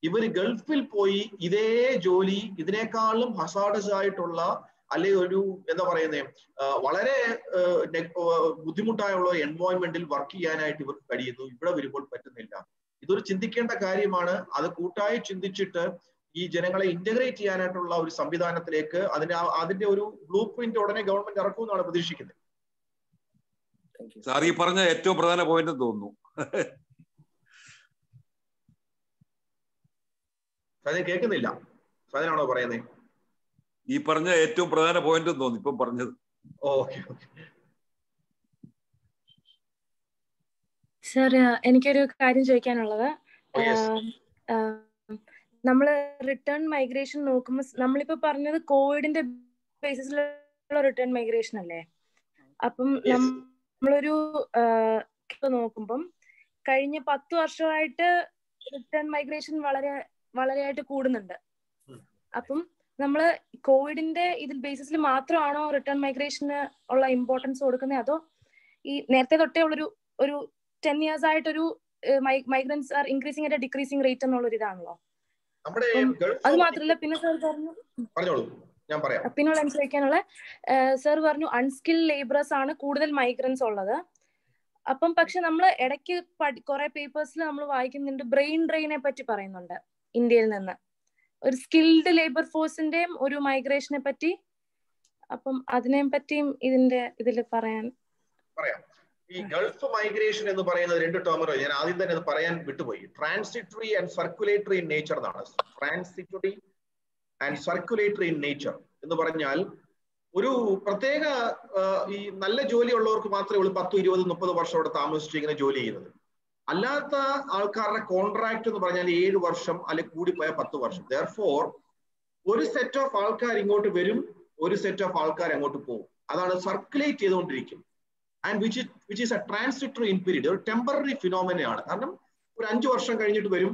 ഇവർ ഗൾഫിൽ പോയി ഇതേ ജോലി ഇതിനേക്കാളും ഹസാഡസ് ആയിട്ടുള്ള അല്ലെങ്കിൽ ഒരു എന്താ പറയുന്നത് വളരെ ബുദ്ധിമുട്ടായുള്ള എൻവയോൺമെന്റിൽ വർക്ക് ചെയ്യാനായിട്ട് ഇവർക്ക് കഴിയുന്നു. ഇവിടെ വരുമ്പോൾ പറ്റുന്നില്ല. ഇതൊരു ചിന്തിക്കേണ്ട കാര്യമാണ്. അത് കൂട്ടായി ചിന്തിച്ചിട്ട് ഈ ജനങ്ങളെ ഇന്റഗ്രേറ്റ് ചെയ്യാനായിട്ടുള്ള ഒരു സംവിധാനത്തിലേക്ക് അതിന്റെ ഒരു ബ്ലൂ പ്രിന്റ് ഉടനെ ഗവൺമെന്റ് ഇറക്കുമെന്നാണ് പ്രതീക്ഷിക്കുന്നത്. സാർ ഈ പറഞ്ഞ ഏറ്റവും പ്രധാന പോയിന്റ് തോന്നുന്നു. കേൾക്കുന്നില്ല, സാധനമാണോ പറയുന്നത്? ഈ പറഞ്ഞ ഏറ്റവും പ്രധാന പോയിന്റ് തോന്നി ഇപ്പം പറഞ്ഞത്. ഓക്കെ. സർ, എനിക്കൊരു കാര്യം ചോദിക്കാനുള്ളത്, നമ്മള് റിട്ടേൺ മൈഗ്രേഷൻ നോക്കുമ്പോൾ നമ്മളിപ്പോ പറഞ്ഞത് കോവിഡിന്റെ ബേസിസിലുള്ള റിട്ടേൺ മൈഗ്രേഷൻ അല്ലേ? അപ്പം നമ്മളൊരു നോക്കുമ്പം കഴിഞ്ഞ 10 വർഷമായിട്ട് റിട്ടേൺ മൈഗ്രേഷൻ വളരെയായിട്ട് കൂടുന്നുണ്ട്. അപ്പം നമ്മള് കോവിഡിന്റെ ഇതിൽ ബേസിസിൽ മാത്രമാണോ റിട്ടേൺ മൈഗ്രേഷന് ഉള്ള ഇമ്പോർട്ടൻസ് കൊടുക്കുന്നത്, അതോ ഈ നേരത്തെ തൊട്ടേ ഉള്ളൊരു 10 years ആയിട്ടൊരു migrants are increasing at decreasing rate എന്നുള്ളൊരു ഇതാണല്ലോ? അത് മാത്രല്ല, പിന്നെ സാർ പറഞ്ഞു, പിന്നുള്ള ചോദിക്കാനുള്ള സാർ പറഞ്ഞു അൺസ്കിൽഡ് ലേബറേഴ്സ് ആണ് കൂടുതൽ മൈഗ്രൻസ് ഉള്ളത്. അപ്പം പക്ഷെ നമ്മൾ ഇടയ്ക്ക് കുറെ പേപ്പേഴ്സിൽ നമ്മൾ വായിക്കുന്നുണ്ട് ബ്രെയിൻ ഡ്രെയിനെ പറ്റി പറയുന്നുണ്ട് ഇന്ത്യയിൽ നിന്ന്, ഒരു സ്കിൽഡ് ലേബർ ഫോഴ്സിന്റെയും ഒരു മൈഗ്രേഷനെ പറ്റി. അപ്പം അതിനെ പറ്റിയും ഇതിൽ പറയാം. ഈ ഗൾഫ് മൈഗ്രേഷൻ എന്ന് പറയുന്നത് 2 ടേമുകൾ ഞാൻ ആദ്യം തന്നെ അത് പറയാൻ വിട്ടുപോയി. Transitory and circulatory in nature എന്നാണ്. Transitory and circulatory in nature എന്ന് പറഞ്ഞാൽ ഒരു പ്രത്യേക ഈ നല്ല ജോലി ഉള്ളവർക്ക് മാത്രമേ ഉള്ളൂ 10, 20, 30 വർഷം അവിടെ താമസിച്ച് ഇങ്ങനെ ജോലി ചെയ്യുന്നത്. അല്ലാത്ത ആൾക്കാരുടെ കോൺട്രാക്ട് എന്ന് പറഞ്ഞാൽ 7 വർഷം അല്ലെങ്കിൽ കൂടിപ്പോയ 10 വർഷം. ദെയർഫോർ ഒരു സെറ്റ് ഓഫ് ആൾക്കാർ ഇങ്ങോട്ട് വരും, ഒരു സെറ്റ് ഓഫ് ആൾക്കാർ അങ്ങോട്ട് പോകും. അതാണ് സർക്കുലേറ്റ് ചെയ്തുകൊണ്ടിരിക്കും. And which is A transitory in period, ഒരു ടെമ്പററി ഫിനോമിനയാണ്. കാരണം ഒരു 5 വർഷം കഴിഞ്ഞിട്ട് വരും,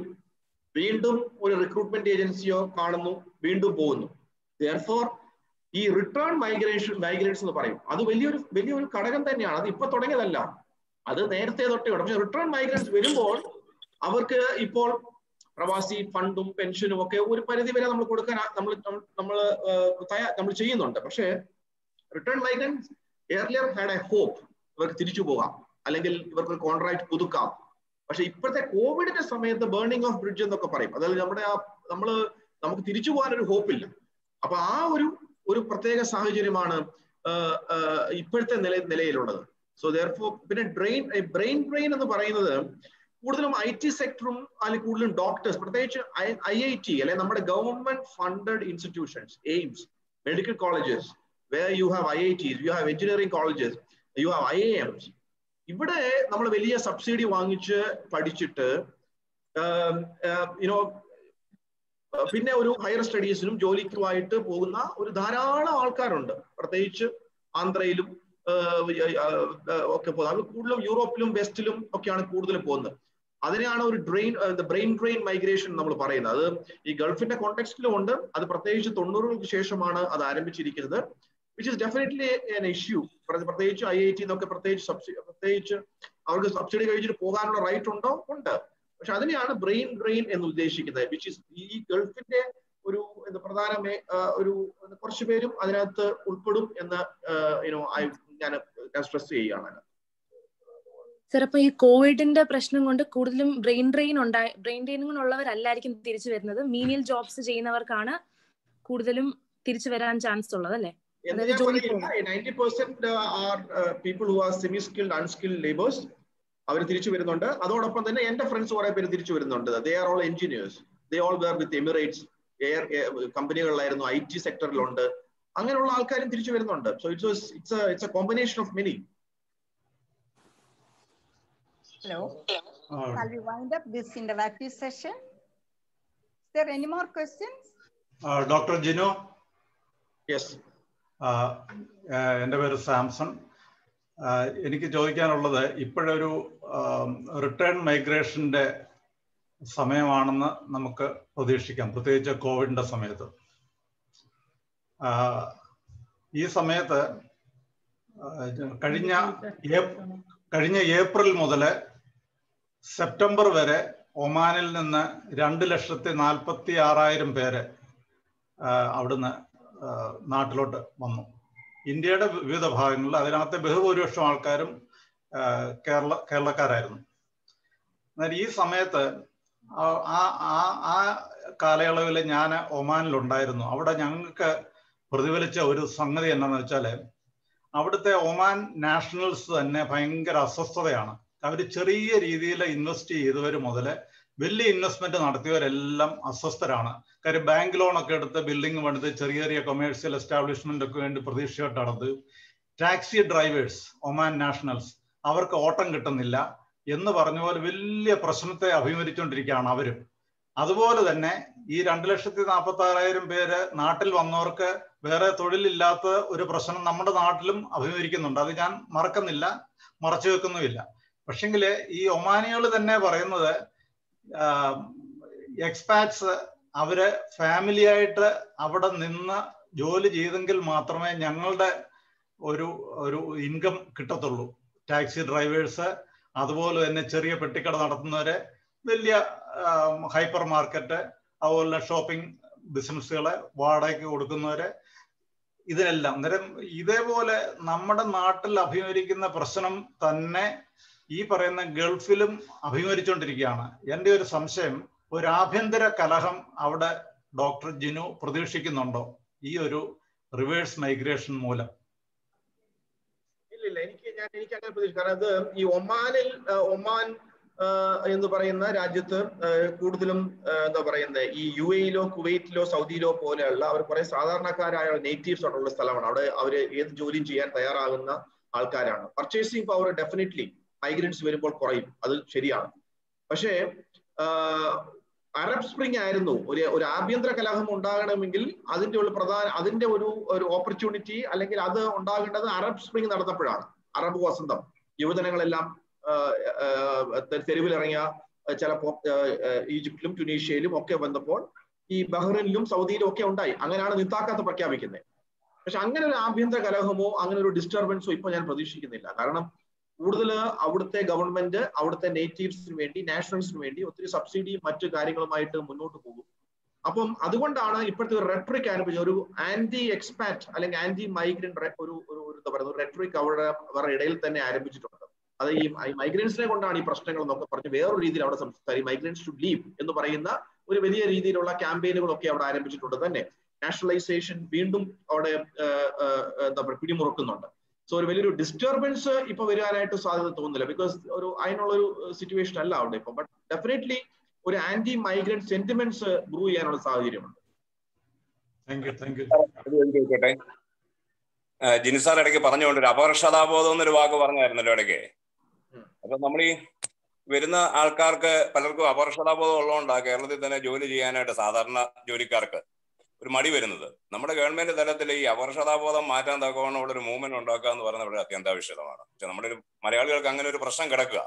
വീണ്ടും ഒരു റിക്രൂട്ട്മെന്റ് ഏജൻസിയോ കാണുന്നു, വീണ്ടും പോകുന്നു. ദെയർഫോർ ഈ റിട്ടേൺ മൈഗ്രേറ്റ്സ് എന്ന് പറയും, അത് വലിയൊരു ഘടകം തന്നെയാണ്. അത് ഇപ്പൊ തുടങ്ങിയതല്ല, അത് നേരത്തെ തൊട്ടേ ഉണ്ട്. പക്ഷെ റിട്ടേൺ മൈഗ്രേറ്റ്സ് വരുമ്പോൾ അവർക്ക് ഇപ്പോൾ പ്രവാസി ഫണ്ടും പെൻഷനും ഒക്കെ ഒരു പരിധി വരെ നമ്മൾ കൊടുക്കാൻ നമ്മൾ ചെയ്യുന്നുണ്ട്. പക്ഷേ return migrates earlier had a hope, ഇവർക്ക് തിരിച്ചു പോകാം അല്ലെങ്കിൽ ഇവർക്ക് കോൺട്രാക്ട് പുതുക്കാം. പക്ഷെ ഇപ്പോഴത്തെ കോവിഡിന്റെ സമയത്ത് ബേണിംഗ് ഓഫ് ബ്രിഡ്ജ് എന്നൊക്കെ പറയും. അതായത് നമുക്ക് തിരിച്ചു പോകാൻ ഒരു ഹോപ്പില്ല. അപ്പൊ ആ ഒരു പ്രത്യേക സാഹചര്യമാണ് ഇപ്പോഴത്തെ നിലയിലുള്ളത്. സോ ദെയർഫോർ പിന്നെ ബ്രെയിൻ ഡ്രെയിൻ എന്ന് പറയുന്നത് കൂടുതലും IT സെക്ടറും അല്ലെങ്കിൽ കൂടുതലും ഡോക്ടേഴ്സ്, പ്രത്യേകിച്ച് IIT അല്ലെ നമ്മുടെ government funded institutions, AIIMS, medical colleges, where you have IITs, you have engineering colleges, you have IIMs. ഇവിടെ നമ്മൾ വലിയ സബ്സിഡി വാങ്ങിച്ച് പഠിച്ചിട്ട് പിന്നെ ഒരു ഹയർ സ്റ്റഡീസിനും ജോലിക്കുമായിട്ട് പോകുന്ന ഒരു ധാരാളം ആൾക്കാരുണ്ട്. പ്രത്യേകിച്ച് ആന്ധ്രയിലും ഒക്കെ പോകുന്നത്. അത് കൂടുതലും യൂറോപ്പിലും വെസ്റ്റിലും ഒക്കെയാണ് കൂടുതൽ പോകുന്നത്. അതിനെയാണ് ഒരു ബ്രെയിൻ ഡ്രെയിൻ മൈഗ്രേഷൻ നമ്മൾ പറയുന്നത്. അത് ഈ ഗൾഫിന്റെ കോണ്ടെക്സ്റ്റിലും ഉണ്ട്. അത് പ്രത്യേകിച്ച് 90-കൾക്ക് ശേഷമാണ് അത് ആരംഭിച്ചിരിക്കുന്നത്. Which is definitely an issue. പ്രത്യേകിച്ച് IIT എന്നൊക്കെ പ്രത്യേകിച്ച് അവർക്ക് സബ്സിഡി കഴിച്ചിട്ട് പോകാനുള്ള റൈറ്റ് ഉണ്ടോ? ഉണ്ട്. പക്ഷെ അതിനെയാണ് ബ്രെയിൻ ഡ്രെയിൻ എന്ന് ഉദ്ദേശിക്കുന്നത്. വിച്ച് ഇസ് ഈ ഗൾഫിന്റെ ഒരു പ്രധാന ഒരു കുറച്ചു പേരും അതിനകത്ത് ഉൾപ്പെടും എന്ന് ഞാൻ സ്ട്രെസ് ചെയ്യുകയാണ്. സർ, അപ്പൊ ഈ കോവിഡിന്റെ പ്രശ്നം കൊണ്ട് കൂടുതലും ബ്രെയിൻ ഡ്രെയിൻ ഉള്ളവരല്ലായിരിക്കും തിരിച്ചു വരുന്നത്. മീനിയൽ ജോബ്സ് ചെയ്യുന്നവർക്കാണ് കൂടുതലും തിരിച്ചു വരാൻ ചാൻസ് ഉള്ളത് അല്ലേ? 90% are people who are semi-skilled, unskilled laborers. അവർ തിരിച്ചു വരുന്നുണ്ട്. അതോടൊപ്പം തന്നെ എന്റെ ഫ്രണ്ട്സ് കുറെ പേര് തിരിച്ചു വരുന്നുണ്ട്. They are all engineers. They all were with Emirates കമ്പനികളിലായിരുന്നു, IT സെക്ടറിലുണ്ട്. അങ്ങനെയുള്ള ആൾക്കാരും തിരിച്ചു വരുന്നുണ്ട്. So it's a combination of many. Hello. Shall we wind up this interactive session? Is there any more questions? Dr. Jino? Yes. എൻ്റെ പേര് സാംസൺ. എനിക്ക് ചോദിക്കാനുള്ളത്, ഇപ്പോഴൊരു return മൈഗ്രേഷൻ്റെ സമയമാണെന്ന് നമുക്ക് പ്രതീക്ഷിക്കാം, പ്രത്യേകിച്ച് കോവിഡിൻ്റെ സമയത്ത്. ഈ സമയത്ത് കഴിഞ്ഞ ഏപ്രിൽ മുതൽ സെപ്റ്റംബർ വരെ ഒമാനിൽ നിന്ന് 2,46,000 പേര് അവിടുന്ന് നാട്ടിലോട്ട് വന്നു. ഇന്ത്യയുടെ വിവിധ ഭാഗങ്ങളിൽ. അതിനകത്തെ ബഹുഭൂരിപക്ഷം ആൾക്കാരും കേരളക്കാരായിരുന്നു. എന്നാൽ ഈ സമയത്ത് ആ കാലയളവിൽ ഞാൻ ഒമാനിലുണ്ടായിരുന്നു. അവിടെ ഞങ്ങൾക്ക് പ്രതിഫലിച്ച ഒരു സംഗതി എന്താണെന്ന് വെച്ചാൽ, അവിടുത്തെ ഒമാൻ നാഷണൽസ് തന്നെ ഭയങ്കര അസ്വസ്ഥതയാണ്. അവർ ചെറിയ രീതിയിൽ ഇൻവെസ്റ്റ് ചെയ്തവർ മുതൽ വലിയ ഇൻവെസ്റ്റ്മെന്റ് നടത്തിയവരെല്ലാം അസ്വസ്ഥരാണ്. കാര്യം ബാങ്ക് ലോണൊക്കെ എടുത്ത് ബിൽഡിംഗ് പണിത് ചെറിയ കൊമേഴ്സ്യൽ എസ്റ്റാബ്ലിഷ്മെന്റ് ഒക്കെ വേണ്ടി പ്രതീക്ഷയോട്ട് നടന്നത്. ടാക്സി ഡ്രൈവേഴ്സ്, ഒമാൻ നാഷണൽസ്, അവർക്ക് ഓട്ടം കിട്ടുന്നില്ല എന്ന് പറഞ്ഞ പോലെ വലിയ പ്രശ്നത്തെ അഭിമുഖീകരിച്ചുകൊണ്ടിരിക്കുകയാണ് അവരും. അതുപോലെ തന്നെ ഈ 2,46,000 പേര് നാട്ടിൽ വന്നവർക്ക് വേറെ തൊഴിലില്ലാത്ത ഒരു പ്രശ്നം നമ്മുടെ നാട്ടിലും അഭിമുഖീകരിക്കുന്നുണ്ട്. അത് ഞാൻ മറക്കുന്നില്ല, മറച്ചു വെക്കുന്നുമില്ല. പക്ഷെങ്കിൽ ഈ ഒമാനികൾ തന്നെ പറയുന്നത്, എക്സ്പാറ്റ്സ് അവര് ഫാമിലി ആയിട്ട് അവിടെ നിന്ന് ജോലി ചെയ്തെങ്കിൽ മാത്രമേ ഞങ്ങളുടെ ഒരു ഇൻകം കിട്ടത്തുള്ളൂ. ടാക്സി ഡ്രൈവേഴ്സ്, അതുപോലെ തന്നെ ചെറിയ പെട്ടിക്കട നടത്തുന്നവര്, വലിയ ഹൈപ്പർ മാർക്കറ്റ്, അതുപോലെ ഷോപ്പിംഗ് ബിസിനസ്സുകളെ വാടകയ്ക്ക് കൊടുക്കുന്നവര്, ഇതിനെല്ലാം അന്നേരം ഇതേപോലെ നമ്മുടെ നാട്ടിൽ അഭിമുഖീകരിക്കുന്ന പ്രശ്നം തന്നെ ഈ പറയുന്ന ഗൾഫിലും അഭിമുഖീകരിച്ചുകൊണ്ടിരിക്കുകയാണ്. എൻ്റെ ഒരു സംശയം, ഒരു ആഭ്യന്തര കലഹം അവിടെ ഡോക്ടർ ജിനു പ്രതീക്ഷിക്കുന്നുണ്ടോ ഈ ഒരു റിവേഴ്സ് മൈഗ്രേഷൻ മൂലം? ഇല്ലില്ല, എനിക്ക് അങ്ങനെ പ്രതീക്ഷിക്കും. കാരണം അത് ഈ ഒമാൻ എന്ന് പറയുന്ന രാജ്യത്ത് കൂടുതലും എന്താ പറയുന്നത്, ഈ UAE-ലോ കുവൈറ്റിലോ സൗദിയിലോ പോലെയുള്ള അവർ കുറെ സാധാരണക്കാരായ നേറ്റീവ്സ് ആയിട്ടുള്ള സ്ഥലമാണ്. അവിടെ അവർ ഏത് ജോലിയും ചെയ്യാൻ തയ്യാറാകുന്ന ആൾക്കാരാണ്. പർച്ചേസിംഗ് പവർ ഡെഫിനറ്റ്ലി മൈഗ്രൻസ് വരുമ്പോൾ കുറയും, അത് ശരിയാണ്. പക്ഷേ അറബ് സ്പ്രിംഗ് ആയിരുന്നു ഒരു ആഭ്യന്തര കലഹം ഉണ്ടാകണമെങ്കിൽ അതിന്റെ ഒരു ഓപ്പർച്യൂണിറ്റി, അല്ലെങ്കിൽ അത് ഉണ്ടാകേണ്ടത് അറബ് സ്പ്രിംഗ് നടന്നപ്പോഴാണ്. അറബ് വസന്തം, യുവജനങ്ങളെല്ലാം തെരുവിലിറങ്ങിയ ചിലപ്പോൾ ഈജിപ്തിലും ട്യൂണീഷ്യയിലും ഒക്കെ വന്നപ്പോൾ ഈ ബഹ്റിനിലും സൗദിയിലും ഒക്കെ ഉണ്ടായി. അങ്ങനെയാണ് നിത്താക്കാത്ത പ്രഖ്യാപിക്കുന്നത്. പക്ഷെ അങ്ങനെ ഒരു ആഭ്യന്തര കലഹമോ അങ്ങനെ ഒരു ഡിസ്റ്റർബൻസോ ഇപ്പൊ ഞാൻ പ്രതീക്ഷിക്കുന്നില്ല. കാരണം കൂടുതൽ അവിടുത്തെ ഗവൺമെന്റ് അവിടുത്തെ നേറ്റീവ്സിന് വേണ്ടി, നാഷണൽസിന് വേണ്ടി ഒത്തിരി സബ്സിഡിയും മറ്റു കാര്യങ്ങളുമായിട്ട് മുന്നോട്ട് പോകും. അപ്പം അതുകൊണ്ടാണ് ഇപ്പോഴത്തെ ഒരു റെട്രിക് ആരംഭിച്ചത്, ഒരു ആന്റി എക്സ്പാറ്റ് അല്ലെങ്കിൽ ആന്റി മൈഗ്രന്റ് ഒരു എന്താ പറയുക റെട്രിക് അവരുടെ ഇടയിൽ തന്നെ ആരംഭിച്ചിട്ടുണ്ട്. അത് ഈ മൈഗ്രൻസിനെ കൊണ്ടാണ് ഈ പ്രശ്നങ്ങൾ എന്നൊക്കെ പറഞ്ഞ് വേറൊരു രീതിയിൽ അവിടെ സംസാരിക്കും. മൈഗ്രൻസ് ഷുഡ് ലീവ് എന്ന് പറയുന്ന ഒരു വലിയ രീതിയിലുള്ള ക്യാമ്പയിനുകളൊക്കെ അവിടെ ആരംഭിച്ചിട്ടുണ്ട് തന്നെ. നാഷണലൈസേഷൻ വീണ്ടും അവിടെ എന്താ പറയുക പിടിമുറുക്കുന്നുണ്ട്. സോ ഒരു വലിയൊരു ഡിസ്റ്റർബൻസ് ഇപ്പൊ വരാനായിട്ട് സാധ്യത തോന്നുന്നില്ല. ബിക്കോസ് അതിനുള്ളൊരു സിറ്റുവേഷൻ അല്ല അവിടെ ഇപ്പൊ. ബട്ട് ഡെഫിനറ്റ്ലി ഒരു ആന്റി മൈഗ്രന്റ് സെന്റിമെന്റ്സ് ഗ്രൂ ചെയ്യാനുള്ള സാഹചര്യമുണ്ട്. ജിനു സാർ ഇടയ്ക്ക് പറഞ്ഞുകൊണ്ട് ഒരു അപകർഷതാബോധം എന്നൊരു വാക്ക് പറഞ്ഞായിരുന്നല്ലോ ഇടയ്ക്ക്. അപ്പൊ നമ്മൾ ഈ വരുന്ന ആൾക്കാർക്ക് പലർക്കും അപകർഷതാബോധം ഉള്ളതുകൊണ്ടാണ് കേരളത്തിൽ തന്നെ ജോലി ചെയ്യാനായിട്ട് സാധാരണ ജോലിക്കാർക്ക് ഒരു മടി വരുന്നത്. നമ്മുടെ ഗവൺമെന്റ് തലത്തിൽ ഈ അപകർഷതാബോധം മാറ്റാൻ തക്കവണ്ണമുള്ള ഒരു മൂവ്മെന്റ് ഉണ്ടാക്കുക എന്ന് പറയുന്നത് വളരെ അത്യന്താപേക്ഷിതമാണ്. പക്ഷെ നമ്മുടെ മലയാളികൾക്ക് അങ്ങനെ ഒരു പ്രശ്നം കിടക്കുക.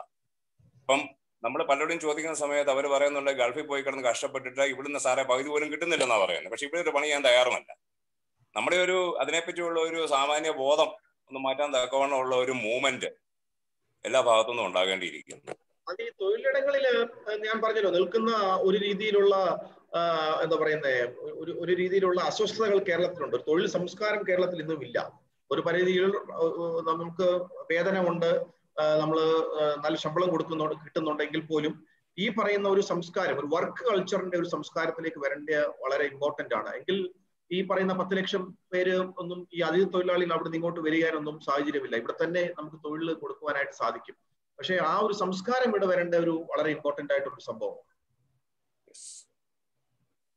അപ്പം നമ്മൾ പലരോടും ചോദിക്കുന്ന സമയത്ത് അവർ പറയുന്നുണ്ട് ഗൾഫിൽ പോയി കിടന്ന് കഷ്ടപ്പെട്ടിട്ട് ഇവിടുന്ന് സാറെ പകുതി പോലും കിട്ടുന്നില്ലെന്നാണ് പറയുന്നത്. പക്ഷെ ഇവിടെ ഒരു പണി ചെയ്യാൻ തയ്യാറുമല്ല. നമ്മുടെ അതിനെപ്പറ്റിയുള്ള ഒരു സാമാന്യ ബോധം ഒന്ന് മാറ്റാൻ തക്കവണ്ണമുള്ള ഒരു മൂവ്മെന്റ് എല്ലാ ഭാഗത്തുനിന്നും ഉണ്ടാകേണ്ടിയിരിക്കുന്നു. അത് ഈ തൊഴിലിടങ്ങളിൽ ഞാൻ പറഞ്ഞല്ലോ, നിൽക്കുന്ന ഒരു രീതിയിലുള്ള എന്താ പറയുന്നത് ഒരു രീതിയിലുള്ള അസ്വസ്ഥതകൾ കേരളത്തിലുണ്ട്. തൊഴിൽ സംസ്കാരം കേരളത്തിൽ ഇന്നും ഇല്ല. ഒരു പരിധിയിൽ നമുക്ക് വേതനമുണ്ട്, നമ്മൾ നല്ല ശമ്പളം കിട്ടുന്നുണ്ടെങ്കിൽ പോലും ഈ പറയുന്ന ഒരു സംസ്കാരം, ഒരു വർക്ക് കൾച്ചറിന്റെ ഒരു സംസ്കാരത്തിലേക്ക് വരേണ്ട വളരെ ഇമ്പോർട്ടന്റ് ആണ്. എങ്കിൽ ഈ പറയുന്ന 10 ലക്ഷം പേര് ഒന്നും ഈ അതിഥി തൊഴിലാളികൾ അവിടെ നിന്ന് ഇങ്ങോട്ട് വരികാനൊന്നും സാഹചര്യമില്ല. ഇവിടെ തന്നെ നമുക്ക് തൊഴിൽ കൊടുക്കുവാനായിട്ട് സാധിക്കും. പക്ഷെ ആ ഒരു സംസ്കാരം ഇവിടെ വരേണ്ട ഒരു വളരെ ഇമ്പോർട്ടന്റ് ആയിട്ടൊരു സംഭവം.